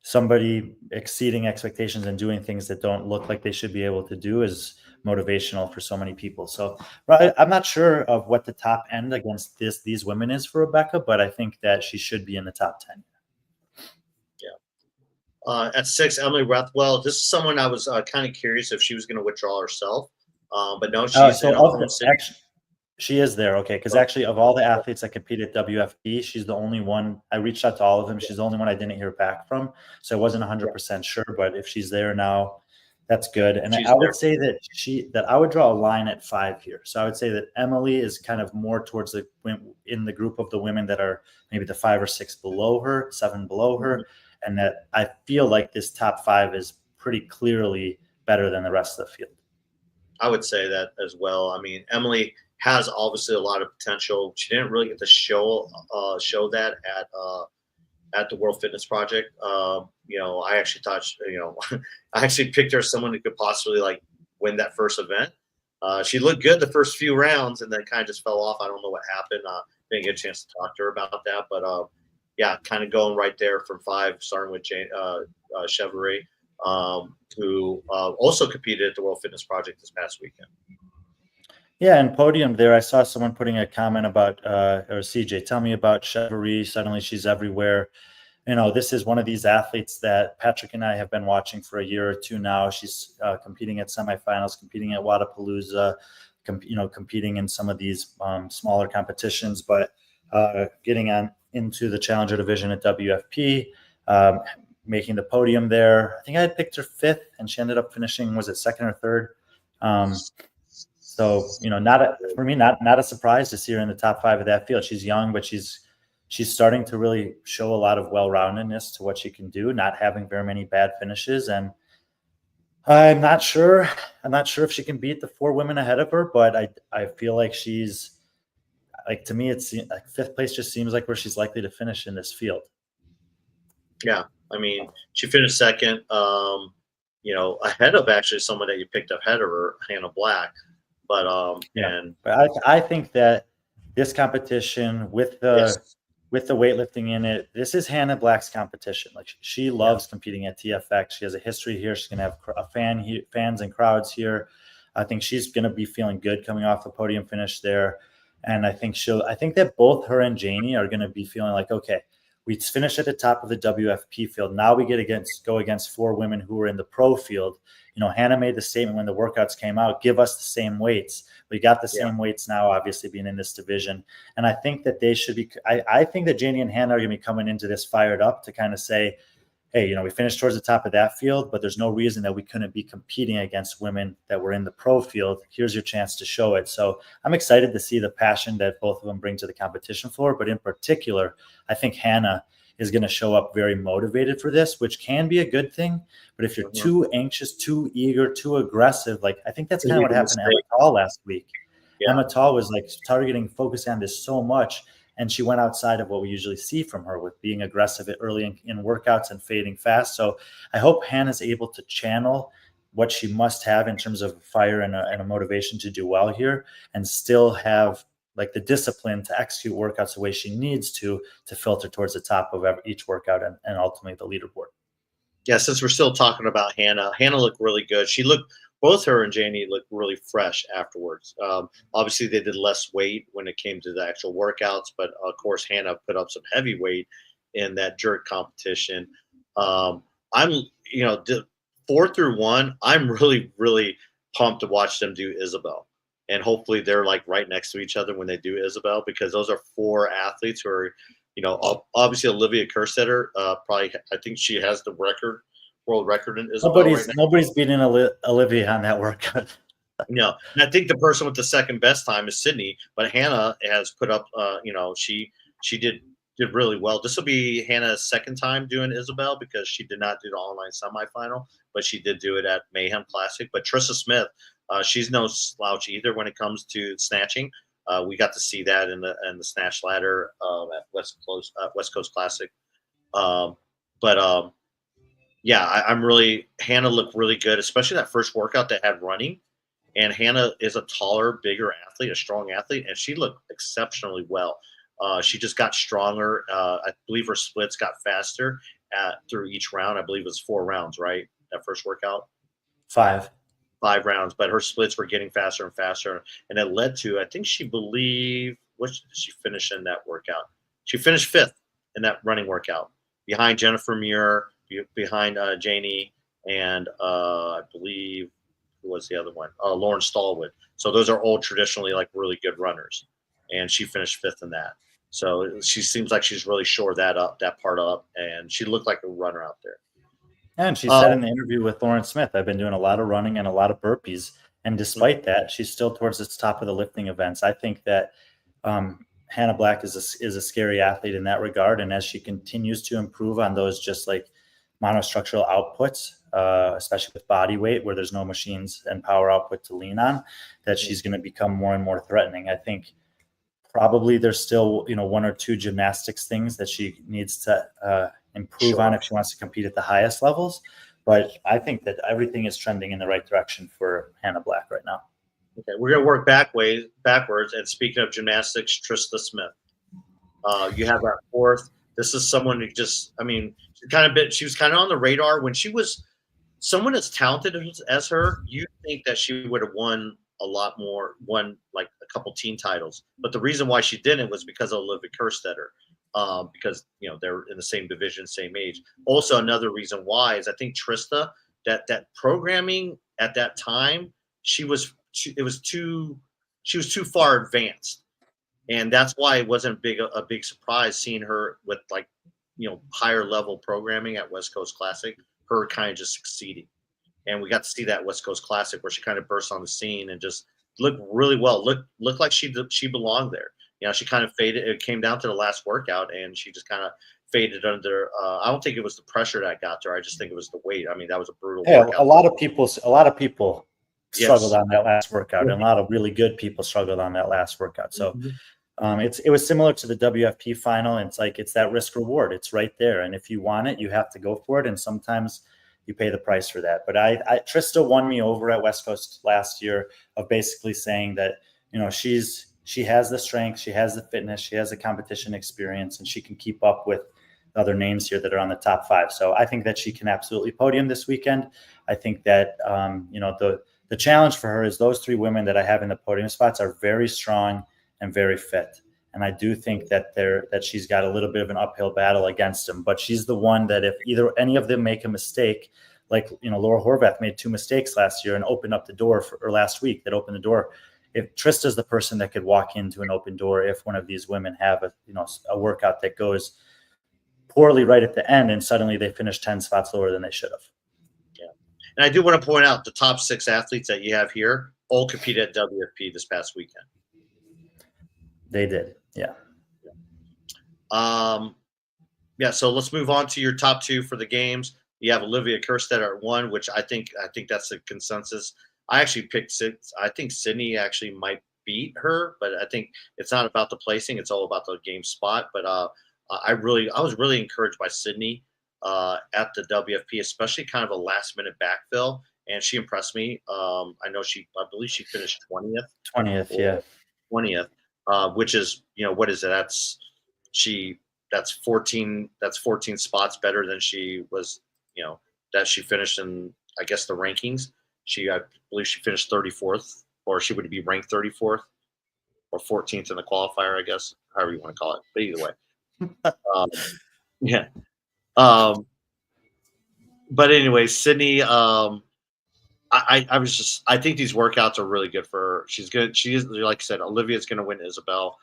somebody exceeding expectations and doing things that don't look like they should be able to do is motivational for so many people. So I'm not sure of what the top end against these women is for Rebecca, but I think that she should be in the top 10. Yeah. At 6, Emily Rathwell. This is someone I was kind of curious if she was going to withdraw herself, but no, she's in Oklahoma City. Actually, she is there, okay, because actually of all the athletes that compete at WFP, she's the only one. I reached out to all of them. She's the only one I didn't hear back from, so I wasn't 100% sure. But if she's there now, that's good. And I would say that I would draw a line at 5 here. So I would say that Emily is kind of more towards in the group of the women that are maybe the 5 or 6 below her, 7 below her, and that I feel like this top 5 is pretty clearly better than the rest of the field. I would say that as well. I mean, Emily has obviously a lot of potential. She didn't really get to show that at the World Fitness Project. I actually thought, I actually picked her as someone who could possibly win that first event. She looked good the first few rounds and then kind of just fell off. I don't know what happened. Didn't get a chance to talk to her about that, but yeah, kind of going right there from 5, starting with Jane Chevrolet, who also competed at the World Fitness Project this past weekend. Yeah, and podium there, I saw someone putting a comment about, or CJ, tell me about Chevrolet. Suddenly she's everywhere. This is one of these athletes that Patrick and I have been watching for a year or two now. She's competing at semifinals, competing at Wadapalooza, competing in some of these smaller competitions, but getting on into the challenger division at WFP, making the podium there. I think I had picked her 5th, and she ended up finishing, was it 2nd or 3rd? So, not a surprise to see her in the top 5 of that field. She's young, but she's starting to really show a lot of well-roundedness to what she can do, not having very many bad finishes. And I'm not sure if she can beat the 4 women ahead of her, but I feel like she's to me, it's like 5th place just seems like where she's likely to finish in this field. Yeah. I mean, she finished 2nd, ahead of actually someone that you picked up ahead of her, Hannah Black. But but I think that this competition with the weightlifting in it, this is Hannah Black's competition. Like, she loves competing at TFX. She has a history here. She's gonna have fans and crowds here. I think she's gonna be feeling good coming off the podium finish there. And I think that both her and Janie are gonna be feeling like, okay, we finished at the top of the WFP field. Now we go against 4 women who are in the pro field. Hannah made the statement when the workouts came out, give us the same weights. We got the same weights now, obviously being in this division. And I think that they should be, I think that Janie and Hannah are going to be coming into this fired up to kind of say, hey, we finished towards the top of that field, but there's no reason that we couldn't be competing against women that were in the pro field. Here's your chance to show it. So I'm excited to see the passion that both of them bring to the competition floor. But in particular, I think Hannah is going to show up very motivated for this, which can be a good thing. But if you're too anxious, too eager, too aggressive, I think that's kind of what happened to Emma Tall last week. Yeah. Emma Tall was focusing on this so much, and she went outside of what we usually see from her with being aggressive early in workouts and fading fast. So I hope Hannah's able to channel what she must have in terms of fire and a motivation to do well here, and still have the discipline to execute workouts the way she needs to filter towards the top of each workout and ultimately the leaderboard. Yeah, since we're still talking about Hannah looked really good. Both her and Janie looked really fresh afterwards. Obviously, they did less weight when it came to the actual workouts, but of course, Hannah put up some heavy weight in that jerk competition. I'm 4 through 1. I'm really, really pumped to watch them do Isabel. and hopefully they're like right next to each other when they do Isabel, because those are 4 athletes who are, obviously Olivia Kerstetter, probably, I think she has the world record in Isabel right now. Nobody's beating Olivia on that workout. No, and I think the person with the second best time is Sydney, but Hannah has put up, she did really well. This will be Hannah's second time doing Isabel, because she did not do the online semifinal, but she did do it at Mayhem Classic. But Trista Smith, she's no slouch either when it comes to snatching. We got to see that in the snatch ladder at West Coast Classic. Yeah, Hannah looked really good, especially that first workout they had running. And Hannah is a taller, bigger athlete, a strong athlete, and she looked exceptionally well. She just got stronger. I believe her splits got faster through each round. I believe it was 4 rounds, right? That first workout? 5 rounds, but her splits were getting faster and faster. And it led to, I think what did she finish in that workout? She finished 5th in that running workout, behind Jennifer Muir, behind Janie, and I believe, who was the other one? Lauren Stallwood. So those are all traditionally like really good runners, and she finished 5th in that. So she seems like she's really shored that part up, and she looked like a runner out there. And she said in the interview with Lauren Smith, I've been doing a lot of running and a lot of burpees, and despite that, she's still towards the top of the lifting events. I think that Hannah Black is a scary athlete in that regard, and as she continues to improve on those just like monostructural outputs, especially with body weight where there's no machines and power output to lean on, that she's going to become more and more threatening. I think probably there's still 1 or 2 gymnastics things that she needs to improve on if she wants to compete at the highest levels, but I think that everything is trending in the right direction for Hannah Black right now. Okay, we're going to work backwards. And speaking of gymnastics, Trista Smith, you have that 4th. This is someone who just, she was kind of on the radar when she was someone as talented as her. You think that she would have won a lot more, won like a couple team titles. But the reason why she didn't was because of Olivia Kerstetter, because they're in the same division, same age. Also, another reason why is I think Trista, that programming at that time, she was too far advanced. And that's why it wasn't a big surprise seeing her with like, higher level programming at West Coast Classic, her kind of just succeeding. And we got to see that West Coast Classic where she kind of burst on the scene and just looked really well. Looked like she belonged there. She kind of faded. It came down to the last workout, and she just kind of faded under. I don't think it was the pressure that got to her. I just think it was the weight. That was a brutal workout. A lot of people struggled on that last workout, and a lot of really good people struggled on that last workout. So it was similar to the WFP final. It's like, it's that risk reward. It's right there. And if you want it, you have to go for it. And sometimes you pay the price for that. But Trista won me over at West Coast last year of basically saying that, she has the strength, she has the fitness, she has the competition experience, and she can keep up with other names here that are on the top 5. So I think that she can absolutely podium this weekend. I think that, the challenge for her is those 3 women that I have in the podium spots are very strong and very fit. And I do think that she's got a little bit of an uphill battle against them, but she's the one that if either any of them make a mistake, like, Laura Horvath made 2 mistakes last year and opened up the door or last week that opened the door. If Trista's the person that could walk into an open door, if one of these women have a workout that goes poorly right at the end and suddenly they finish 10 spots lower than they should have. Yeah. And I do want to point out the top 6 athletes that you have here all competed at WFP this past weekend. They did. Yeah. So let's move on to your top 2 for the games. You have Olivia Kerstetter at 1, which I think that's a consensus. I actually picked 6. I think Sydney actually might beat her, but I think it's not about the placing. It's all about the game spot. But I was really encouraged by Sydney at the WFP, especially kind of a last minute backfill. And she impressed me. I believe she finished 20th. 20th, yeah. 20th, which is, what is it? That's 14 spots better than she was, that she finished in, I guess, the rankings. I believe she finished 34th, or she would be ranked 34th or 14th in the qualifier, I guess, however you want to call it. But either way. But anyway, Sydney, I I think these workouts are really good for her. She's good. She is, like I said, Olivia's going to win Isabel.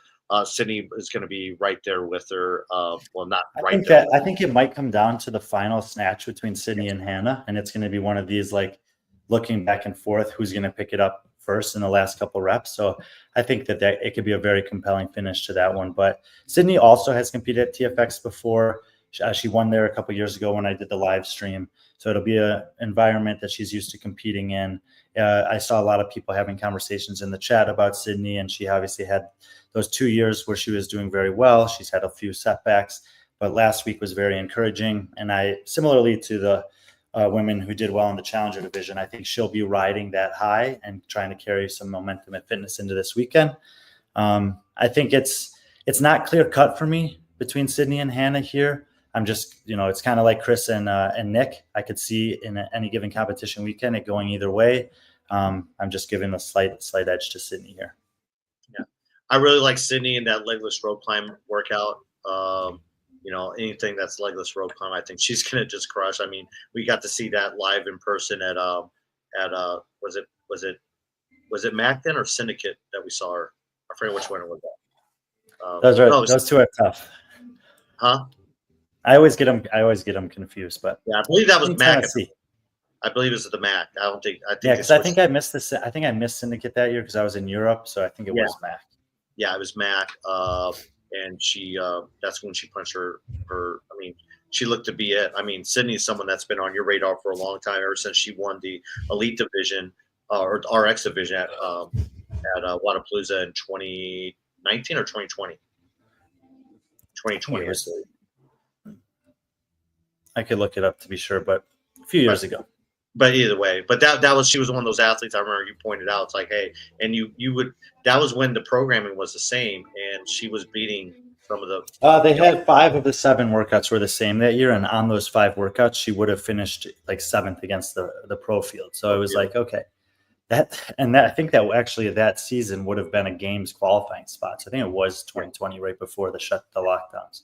Sydney is going to be right there with her. Well, not right there. I think it might come down to the final snatch between Sydney and Hannah, and it's going to be one of these like looking back and forth, who's going to pick it up first in the last couple reps. So I think that it could be a very compelling finish to that one. But Sydney also has competed at TFX before. She won there a couple years ago when I did the live stream. So it'll be an environment that she's used to competing in. I saw a lot of people having conversations in the chat about Sydney, and she obviously had those 2 years where she was doing very well. She's had a few setbacks, but last week was very encouraging. And I, similarly to the women who did well in the challenger division, I think she'll be riding that high and trying to carry some momentum and fitness into this weekend. I think it's not clear cut for me between Sydney and Hannah here. I'm just, it's kind of like Chris and Nick. I could see in any given competition weekend it going either way. I'm just giving a slight edge to Sydney here. Yeah, I really like Sydney in that legless rope climb workout. Anything that's legless rope climb, I think she's gonna just crush. I mean, we got to see that live in person at was it Macton or Syndicate that we saw her? I forget which one it was. Those two are tough. Huh? I always get them confused, but yeah, I believe that was Mac. Tennessee. I believe it was the Mac. I think. Yeah, because I think I missed this. I think I missed Syndicate that year because I was in Europe, so I think it was Mac. Yeah, it was Mac. And she that's when she punched her. I mean, she looked to be it. I mean, Sydney's someone that's been on your radar for a long time ever since she won the Elite Division or RX Division at Wadapalooza in 2019 or 2020. 2020. I could look it up to be sure, but a few years ago. But either way, she was one of those athletes. I remember you pointed out. It's like, hey, and that was when the programming was the same, and she was beating some of the. They had 5 of the 7 workouts were the same that year, and on those 5 workouts, she would have finished like 7th against the pro field. So it was like, okay, I think that actually that season would have been a games qualifying spot. So I think it was 2020, right before the lockdowns.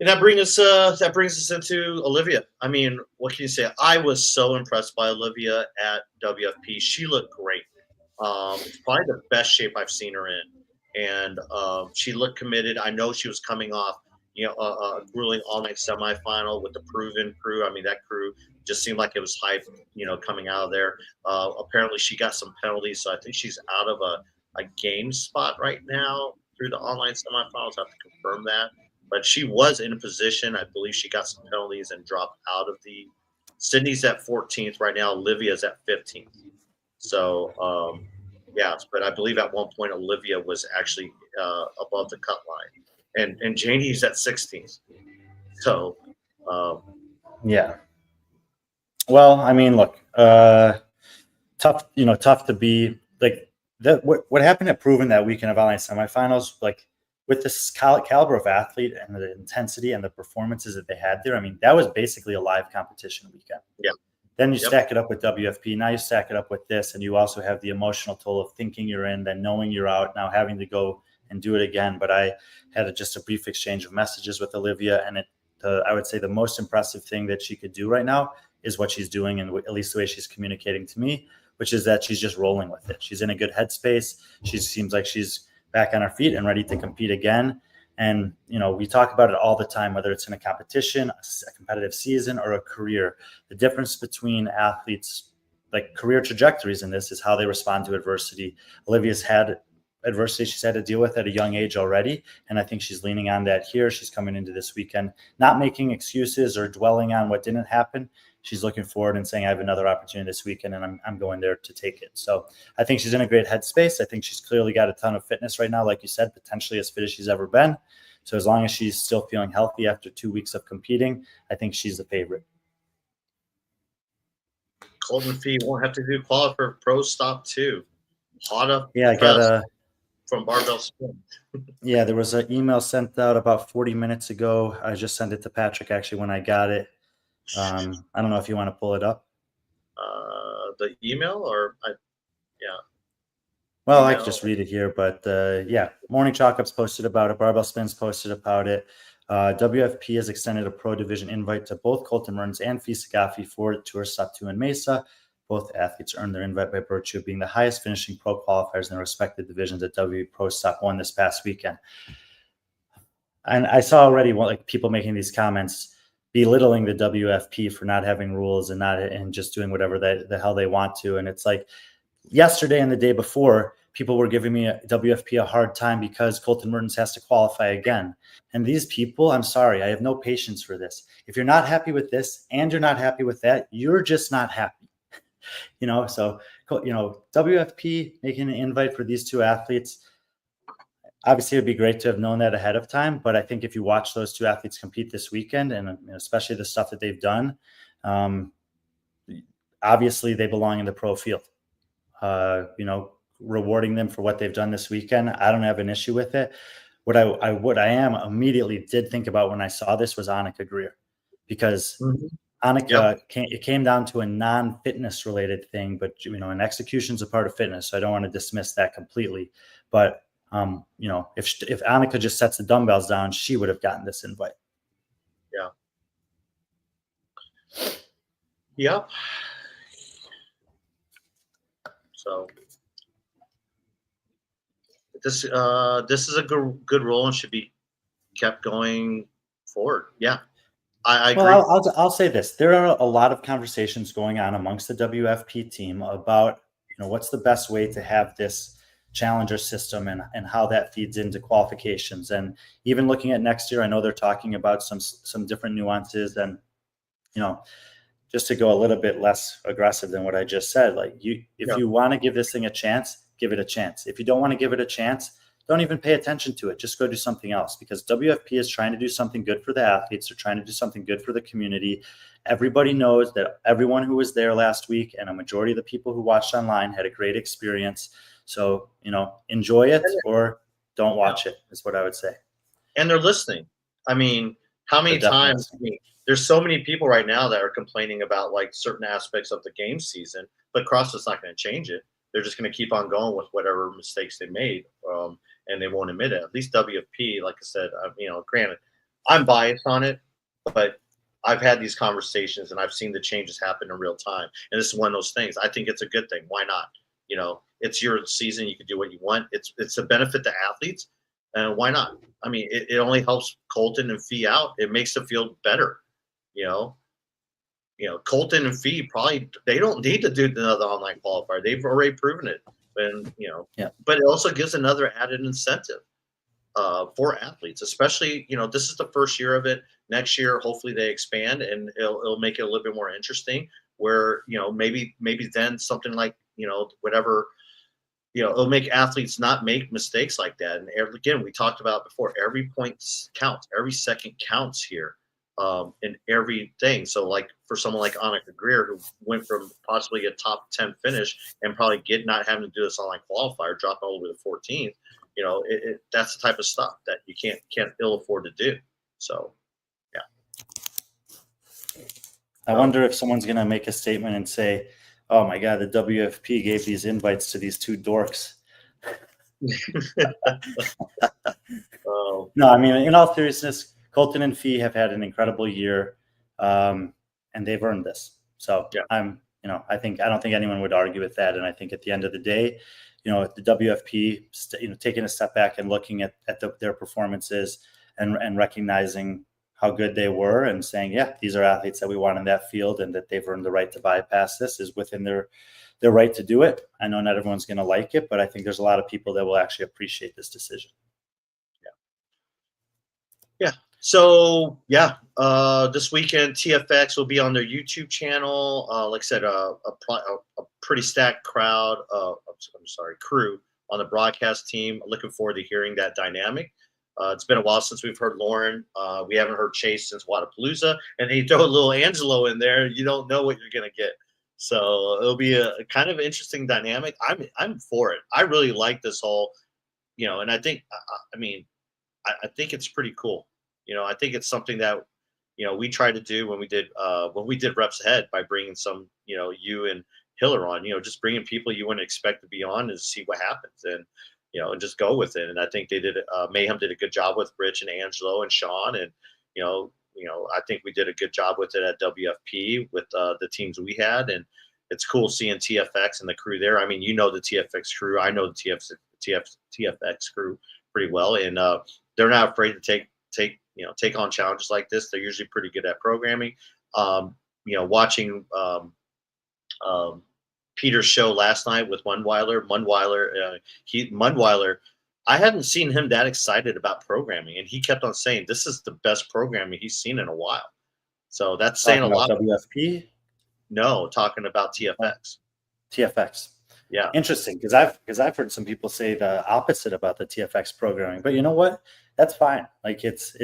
And that brings us into Olivia. I mean, what can you say? I was so impressed by Olivia at WFP. She looked great. It's probably the best shape I've seen her in, and she looked committed. I know she was coming off, a grueling all-night semifinal with the Proven crew. I mean, that crew just seemed like it was hype, coming out of there. Apparently, she got some penalties, so I think she's out of a game spot right now through the online semifinals. I have to confirm that. But she was in a position, I believe she got some penalties and dropped out of the. Sydney's at 14th right now. Olivia's at 15th. So, but I believe at one point Olivia was actually above the cut line, and Janie's at 16th. So, yeah. Well, I mean, look, tough to be like that. What happened at Proven that weekend of online semifinals, like. With this caliber of athlete and the intensity and the performances that they had there, I mean, that was basically a live competition weekend. Yeah. Then you stack it up with WFP. Now you stack it up with this, and you also have the emotional toll of thinking you're in, then knowing you're out, now having to go and do it again. But I had just a brief exchange of messages with Olivia, and I would say the most impressive thing that she could do right now is what she's doing, and at least the way she's communicating to me, which is that she's just rolling with it. She's in a good headspace. She seems like she's back on our feet and ready to compete again. And, we talk about it all the time, whether it's in a competition, a competitive season, or a career. The difference between athletes, like career trajectories in this, is how they respond to adversity. Olivia's had adversity she's had to deal with at a young age already. And I think she's leaning on that here. She's coming into this weekend, not making excuses or dwelling on what didn't happen. She's looking forward and saying, I have another opportunity this weekend, and I'm going there to take it. So I think she's in a great headspace. I think she's clearly got a ton of fitness right now, like you said, potentially as fit as she's ever been. So as long as she's still feeling healthy after 2 weeks of competing, I think she's the favorite. Colton Fee won't have to do qualify for Pro Stop 2. Hot up. Yeah, I got from Barbell Spin. Yeah, there was an email sent out about 40 minutes ago. I just sent it to Patrick actually when I got it. I don't know if you want to pull it up. The email or Well, email. I can just read it here, but Morning Chalk Up's posted about it. Barbell Spin's posted about it. WFP has extended a Pro Division invite to both Colton Mertens and Fee Sagafi for Tour Stop 2 in Mesa. Both athletes earned their invite by virtue of being the highest finishing pro qualifiers in their respective divisions at W Pro Stop 1 this past weekend. And I saw already like people making these comments belittling the WFP for not having rules and just doing whatever the hell they want to. And it's like yesterday and the day before, people were giving me WFP a hard time because Colton Mertens has to qualify again. And these people, I'm sorry, I have no patience for this. If you're not happy with this and you're not happy with that, you're just not happy. So, WFP making an invite for these two athletes, obviously it'd be great to have known that ahead of time. But I think if you watch those two athletes compete this weekend, and especially the stuff that they've done, obviously they belong in the pro field. Rewarding them for what they've done this weekend, I don't have an issue with it. What I am immediately did think about when I saw this was Annika Greer, because Annika, it came down to a non-fitness related thing, but and execution's a part of fitness, so I don't want to dismiss that completely. But if Annika just sets the dumbbells down, she would have gotten this invite. Yeah. Yep. So this is a good rule and should be kept going forward. Yeah, I agree. Well, I'll say this: there are a lot of conversations going on amongst the WFP team about what's the best way to have this challenger system and how that feeds into qualifications. And even looking at next year, I know they're talking about some different nuances. And just to go a little bit less aggressive than what I just said, like if you want to give this thing a chance, give it a chance. If you don't want to give it a chance, don't even pay attention to it. Just go do something else, because WFP is trying to do something good for the athletes. They're trying to do something good for the community. Everybody knows that everyone who was there last week and a majority of the people who watched online had a great experience. So, enjoy it or don't watch it is what I would say. And they're listening. I mean, how many times? There's so many people right now that are complaining about like certain aspects of the game season, but CrossFit's not going to change it. They're just going to keep on going with whatever mistakes they made, and they won't admit it. At least WFP, like I said, granted, I'm biased on it, but I've had these conversations and I've seen the changes happen in real time. And this is one of those things. I think it's a good thing. Why not? It's your season. You can do what you want. It's a benefit to athletes. And why not? I mean, it only helps Colton and Fee out. It makes the field better. Colton and Fee probably they don't need to do another online qualifier. They've already proven it. And but it also gives another added incentive for athletes, especially this is the first year of it. Next year, hopefully they expand and it'll make it a little bit more interesting. Where maybe then something like whatever. It'll make athletes not make mistakes like that. And again, we talked about before, every point counts, every second counts here in everything. So like for someone like Annika Greer, who went from possibly a top 10 finish and probably not having to do this online qualifier, drop all over the 14th, that's the type of stuff that you can't ill afford to do. So, yeah. I wonder if someone's going to make a statement and say, oh my God, the WFP gave these invites to these two dorks. No, I mean, in all seriousness, Colton and Fee have had an incredible year, and they've earned this. So I don't think anyone would argue with that. And I think at the end of the day, the WFP, taking a step back and looking at their performances and recognizing how good they were and saying, yeah, these are athletes that we want in that field and that they've earned the right to bypass this is within their right to do it. I know not everyone's going to like it, but I think there's a lot of people that will actually appreciate this decision. Yeah. So, this weekend, TFX will be on their YouTube channel. Like I said, a pretty stacked crew on the broadcast team. Looking forward to hearing that dynamic. It's been a while since we've heard Lauren. We haven't heard Chase since Wadapalooza. And then you throw a little Angelo in there, you don't know what you're going to get. So it'll be a kind of interesting dynamic. I'm for it. I really like this whole, and I think, I think it's pretty cool. I think it's something that, we tried to do when we did Reps Ahead by bringing some, you and Hiller on, just bringing people you wouldn't expect to be on and see what happens. And, and just go with it. And I think they did. Mayhem did a good job with Rich and Angelo and Sean, and I think we did a good job with it at WFP with the teams we had, and it's cool seeing TFX and the crew there. I mean, the TFX crew. I know the TFX crew pretty well, and they're not afraid to take on challenges like this. They're usually pretty good at programming. Watching Peter's show last night with Mundweiler, I hadn't seen him that excited about programming, and he kept on saying this is the best programming he's seen in a while. So that's saying a lot. WFP? No, talking about TFX. TFX. Yeah. Interesting, because I've heard some people say the opposite about the TFX programming, but you know what? That's fine. Like it's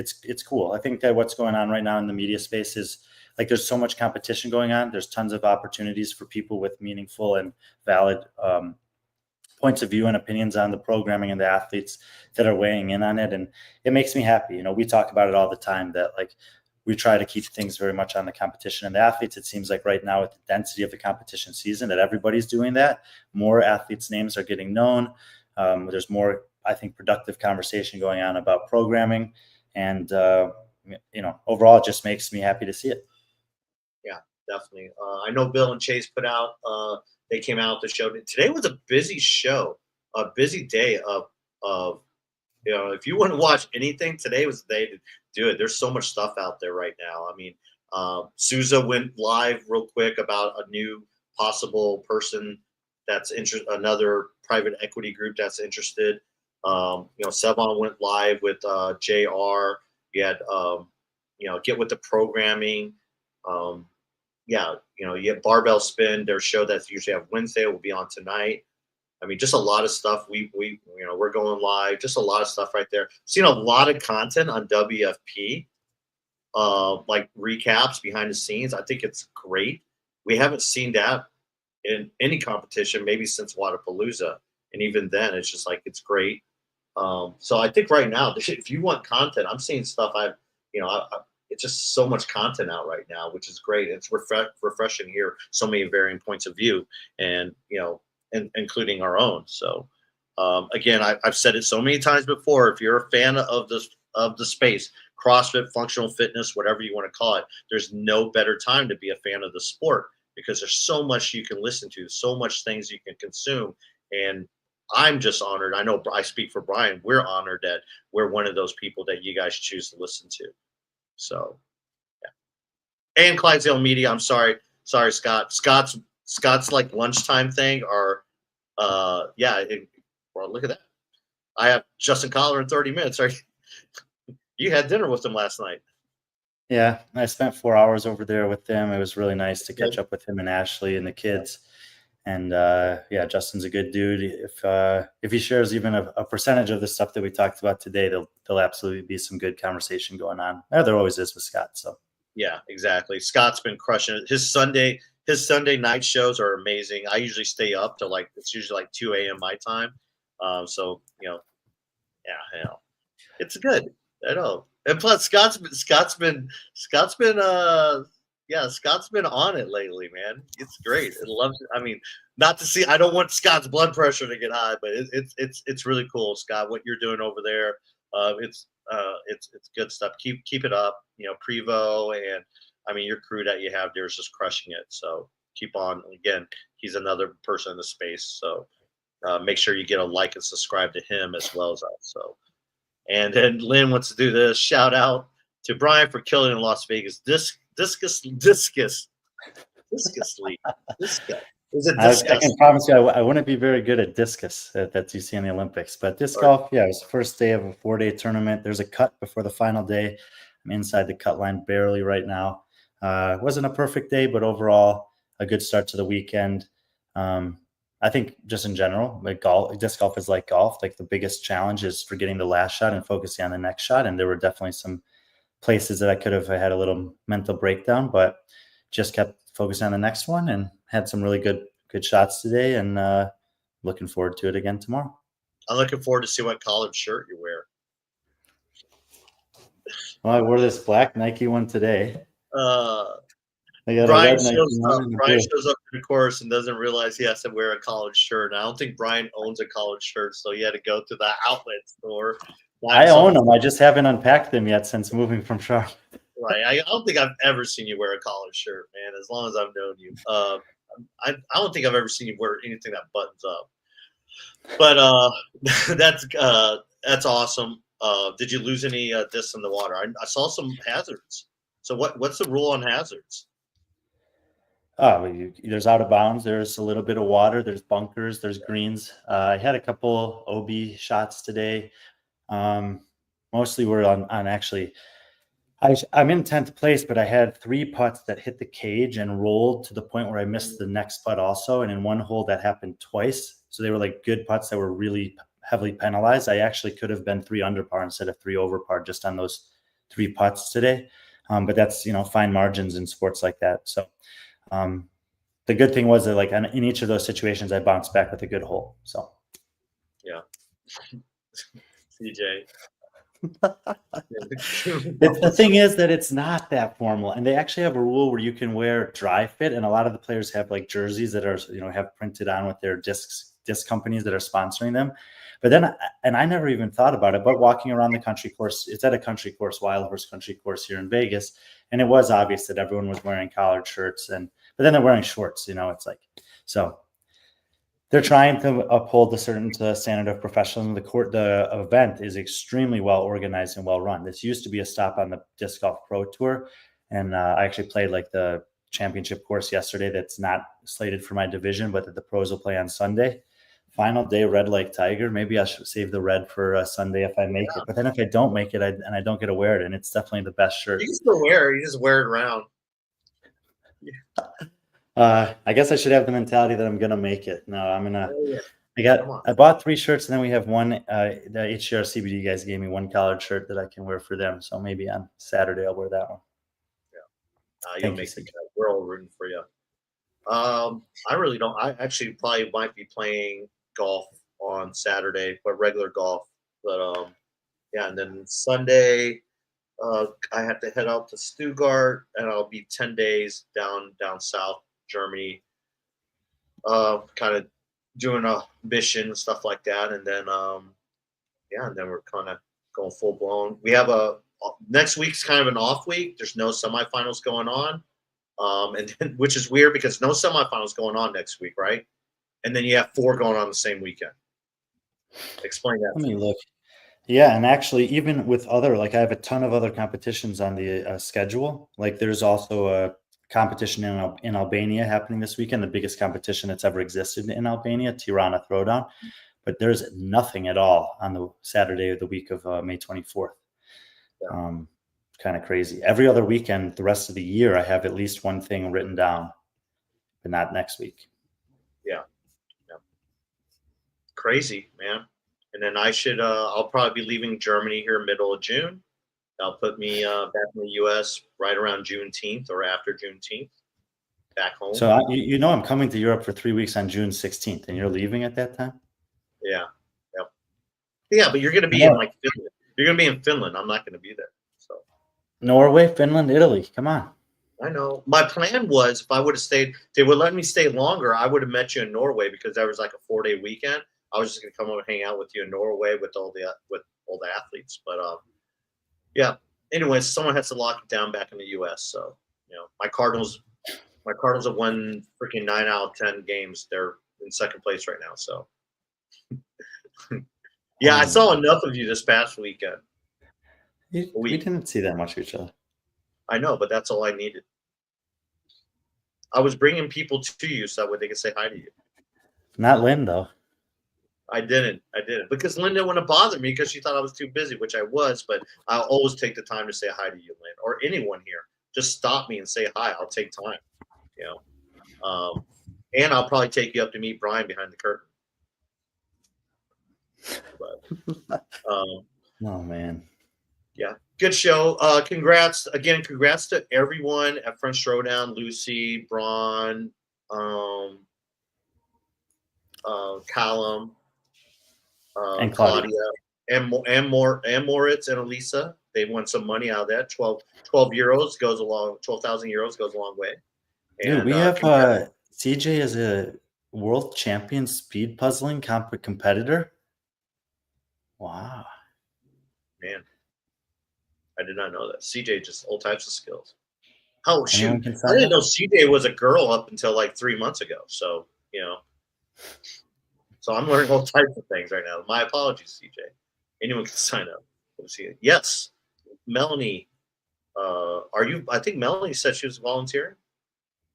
cool. I think that what's going on right now in the media space is like there's so much competition going on. There's tons of opportunities for people with meaningful and valid points of view and opinions on the programming and the athletes that are weighing in on it. And it makes me happy. We talk about it all the time that like we try to keep things very much on the competition and the athletes. It seems like right now with the density of the competition season that everybody's doing that. More athletes' names are getting known. There's more, I think, productive conversation going on about programming. And, overall, it just makes me happy to see it. Yeah, definitely. I know Bill and Chase put out, they came out with the show. Today was a busy show, a busy day of if you want to watch anything, today was the day to do it. There's so much stuff out there right now. I mean, Souza went live real quick about a new possible person that's interested, another private equity group that's interested. Sevon went live with JR. You had, get with the programming. You have Barbell Spin, their show that's usually have Wednesday will be on tonight. I mean, just a lot of stuff. We're going live. Just a lot of stuff right there. Seen a lot of content on WFP, like recaps behind the scenes. I think it's great. We haven't seen that in any competition, maybe since Wadapalooza, and even then, it's just like it's great. So I think right now, if you want content, I'm seeing stuff. It's just so much content out right now, which is great. It's refreshing to hear so many varying points of view, and including our own. So again, I've said it so many times before. If you're a fan of the space, CrossFit, functional fitness, whatever you want to call it, there's no better time to be a fan of the sport because there's so much you can listen to, so much things you can consume. And I'm just honored. I know I speak for Brian. We're honored that we're one of those people that you guys choose to listen to. So, yeah. And Clydesdale Media. I'm sorry, Scott. Scott's like lunchtime thing, or well, look at that. I have Justin Collar in 30 minutes. You had dinner with him last night. Yeah, I spent 4 hours over there with them. It was really nice to catch up with him and Ashley and the kids. And Justin's a good dude. If he shares even a percentage of the stuff that we talked about today, there'll absolutely be some good conversation going on. There always is with Scott. So yeah, exactly. Scott's been crushing it. His Sunday night shows are amazing. I usually stay up to it's usually like 2 a.m. my time. It's good. I know. And plus Scott's been on it lately, man. It's great. It loves it. I mean, not to see. I don't want Scott's blood pressure to get high, but it's really cool, Scott. What you're doing over there, it's good stuff. Keep it up. Prevo and I mean your crew that you have there is just crushing it. So keep on. Again, he's another person in the space. So make sure you get a like and subscribe to him as well as us. So, and then Lynn wants to do this. Shout out to Brian for killing in Las Vegas. Discus league. Discus. Is it discus? I can promise you I wouldn't be very good at discus that you see in the Olympics. But disc golf, it was the first day of a 4-day tournament. There's a cut before the final day. I'm inside the cut line barely right now. It wasn't a perfect day, but overall a good start to the weekend. I think just in general, like disc golf is like golf. Like the biggest challenge is forgetting the last shot and focusing on the next shot. And there were definitely some places that I had a little mental breakdown, but just kept focusing on the next one and had some really good shots today, and looking forward to it again tomorrow. I'm looking forward to see what collared shirt you wear. Well, I wore this black Nike one today. I got a Brian red Nike shows one up. and a Brian blue. shows up to the course and doesn't realize he has to wear a college shirt. And I don't think Brian owns a college shirt, so he had to go to the outlet store. I own them. I just haven't unpacked them yet since moving from Charlotte. Right. I don't think I've ever seen you wear a collared shirt, man. As long as I've known you, I don't think I've ever seen you wear anything that buttons up. But that's awesome. Did you lose any discs in the water? I saw some hazards. So what's the rule on hazards? There's out of bounds. There's a little bit of water. There's bunkers. There's greens. I had a couple OB shots today. Mostly were on actually. I'm in 10th place, but I had 3 putts that hit the cage and rolled to the point where I missed the next putt also. And in one hole that happened twice. So they were like good putts that were really heavily penalized. I actually could have been 3 under par instead of 3 over par just on those 3 putts today. But that's, fine margins in sports like that. So the good thing was that like in each of those situations, I bounced back with a good hole. So yeah. CJ. The thing is that it's not that formal, and they actually have a rule where you can wear dry fit, and a lot of the players have like jerseys that are have printed on with their disc companies that are sponsoring them. But then, and I never even thought about it, but walking around the country course, it's at a country course, Wild Horse Country Course here in Vegas, and it was obvious that everyone was wearing collared shirts, but then they're wearing shorts. It's like so. They're trying to uphold the certain standard of professionalism. The event is extremely well organized and well run. This used to be a stop on the Disc Golf Pro Tour, and I actually played like the championship course yesterday. That's not slated for my division, but that the pros will play on Sunday. Final day, Red Lake Tiger. Maybe I should save the red for Sunday if I make it. But then if I don't make it and I don't get to wear it, and it's definitely the best shirt. You can still wear it. You just wear it around. I guess I should have the mentality that I'm gonna make it. No, I'm gonna. I bought 3 shirts, and then we have one. The HCR CBD guys gave me one collared shirt that I can wear for them. So maybe on Saturday I'll wear that one. Yeah, you'll make it. We're all rooting for you. I really don't. I actually probably might be playing golf on Saturday, but regular golf. But yeah, and then Sunday, I have to head out to Stuttgart, and I'll be 10 days down south Germany, kind of doing a mission and stuff like that, and then and then we're kind of going full blown. We have next week's kind of an off week. There's no semifinals going on, and then, which is weird because no semifinals going on next week, right? And then you have 4 going on the same weekend. Explain that. Let me look. Yeah, and actually, even with other, like I have a ton of other competitions on the schedule. Like there's also a competition in Albania happening this weekend, the biggest competition that's ever existed in Albania, Tirana Throwdown. But there's nothing at all on the Saturday of the week of May 24th. Yeah. Kind of crazy. Every other weekend, the rest of the year, I have at least one thing written down, but not next week. Yeah. Crazy, man. And then I'll probably be leaving Germany here middle of June. That'll put me back in the U.S. right around Juneteenth or after Juneteenth, back home. So I'm coming to Europe for 3 weeks on June 16th, and you're leaving at that time? Yeah. Yep. Yeah, but you're going to be in like Finland. You're going to be in Finland. I'm not going to be there. So Norway, Finland, Italy. Come on. I know. My plan was if I would have stayed, they would let me stay longer. I would have met you in Norway because there was like a 4-day weekend. I was just going to come over and hang out with you in Norway with all the athletes. But yeah. Anyways, someone has to lock it down back in the U.S. So my Cardinals have won freaking 9 out of 10 games. They're in second place right now. So yeah, I saw enough of you this past weekend. We didn't see that much of each other. I know, but that's all I needed. I was bringing people to you so that way they could say hi to you. Not Lynn, though. I didn't because Lynn didn't want to bother me because she thought I was too busy, which I was, but I'll always take the time to say hi to you, Lynn, or anyone here. Just stop me and say hi. I'll take time, and I'll probably take you up to meet Brian behind the curtain. But, oh, man. Yeah, good show. Congrats to everyone at French Throwdown, Lucy, Braun, Callum, and Claudia, and Moritz and Elisa. They won some money out of that. 12 euros goes a long 12,000 euros goes a long way. Dude, And we have CJ as a world champion speed puzzling competitor. Wow. man, I did not know that. CJ just all types of skills. Oh Anyone shoot, can I sign didn't up. know CJ was a girl up until like 3 months ago. So so I'm learning all types of things right now. My apologies, CJ. Anyone can sign up. We'll see it. Yes, Melanie. Are you? I think Melanie said she was volunteering,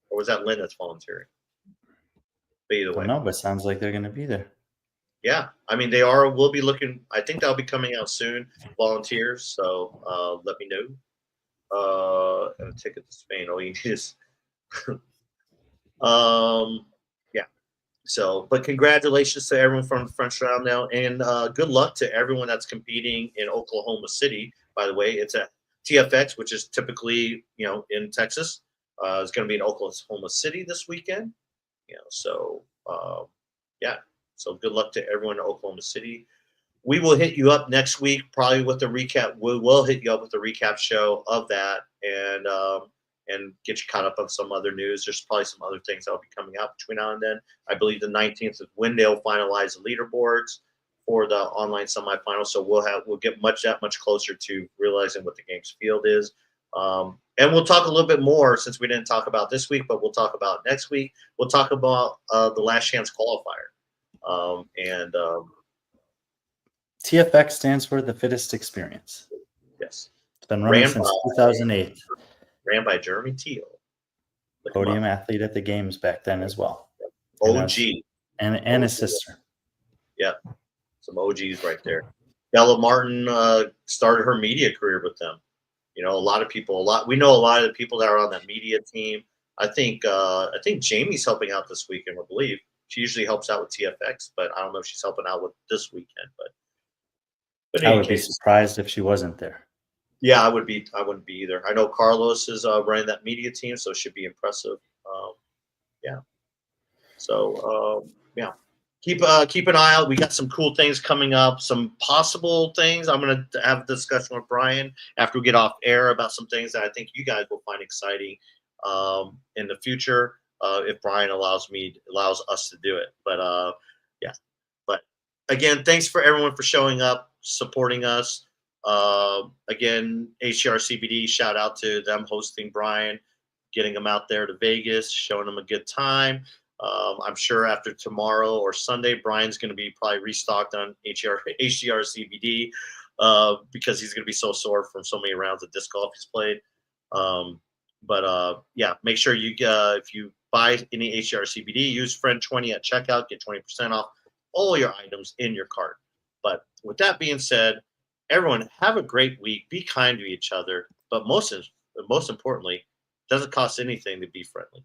or was that Lynn that's volunteering? But either Don't way, know, but sounds like they're going to be there. yeah. I mean, they are. We'll be looking. I think that'll be coming out soon. Volunteers. So let me know. And a ticket to Spain. All you need is. Yeah. So, but congratulations to everyone from the French Throwdown, and good luck to everyone that's competing in Oklahoma City. By the way, it's at TFX, which is typically in Texas. It's going to be in Oklahoma City this weekend. So yeah. So good luck to everyone in Oklahoma City. We will hit you up next week, probably with a recap. We will hit you up with a recap show of that, and get you caught up on some other news. There's probably some other things that will be coming out between now and then. I believe the 19th is when they'll finalize the leaderboards for the online semifinals. So we'll get that much closer to realizing what the game's field is. And we'll talk a little bit more, since we didn't talk about this week, but we'll talk about next week. We'll talk about the last chance qualifier. TFX stands for the fittest experience. Yes. It's been running since 2008. Ran by Jeremy Teal. Podium athlete at the games back then as well. OG. And his sister. Yeah. Some OGs right there. Bella Martin started her media career with them. We know a lot of the people that are on that media team. I think Jamie's helping out this weekend, I believe. She usually helps out with TFX, but I don't know if she's helping out with this weekend. But I would be surprised if she wasn't there. Yeah, I wouldn't be either. I know Carlos is running that media team, so it should be impressive. Yeah. So yeah, keep an eye out. We got some cool things coming up, some possible things. I'm gonna have a discussion with Brian after we get off air about some things that I think you guys will find exciting in the future, if Brian allows us to do it. But yeah. But again, thanks for everyone for showing up, supporting us. Again, HCR CBD, shout out to them hosting Brian, getting him out there to Vegas, showing him a good time. I'm sure after tomorrow or Sunday, Brian's going to be probably restocked on HCR CBD because he's going to be so sore from so many rounds of disc golf he's played. But yeah, make sure if you buy any HCR CBD, use friend 20 at checkout, get 20% off all your items in your cart. But with that being said, everyone have a great week. Be kind to each other, but most importantly, it doesn't cost anything to be friendly.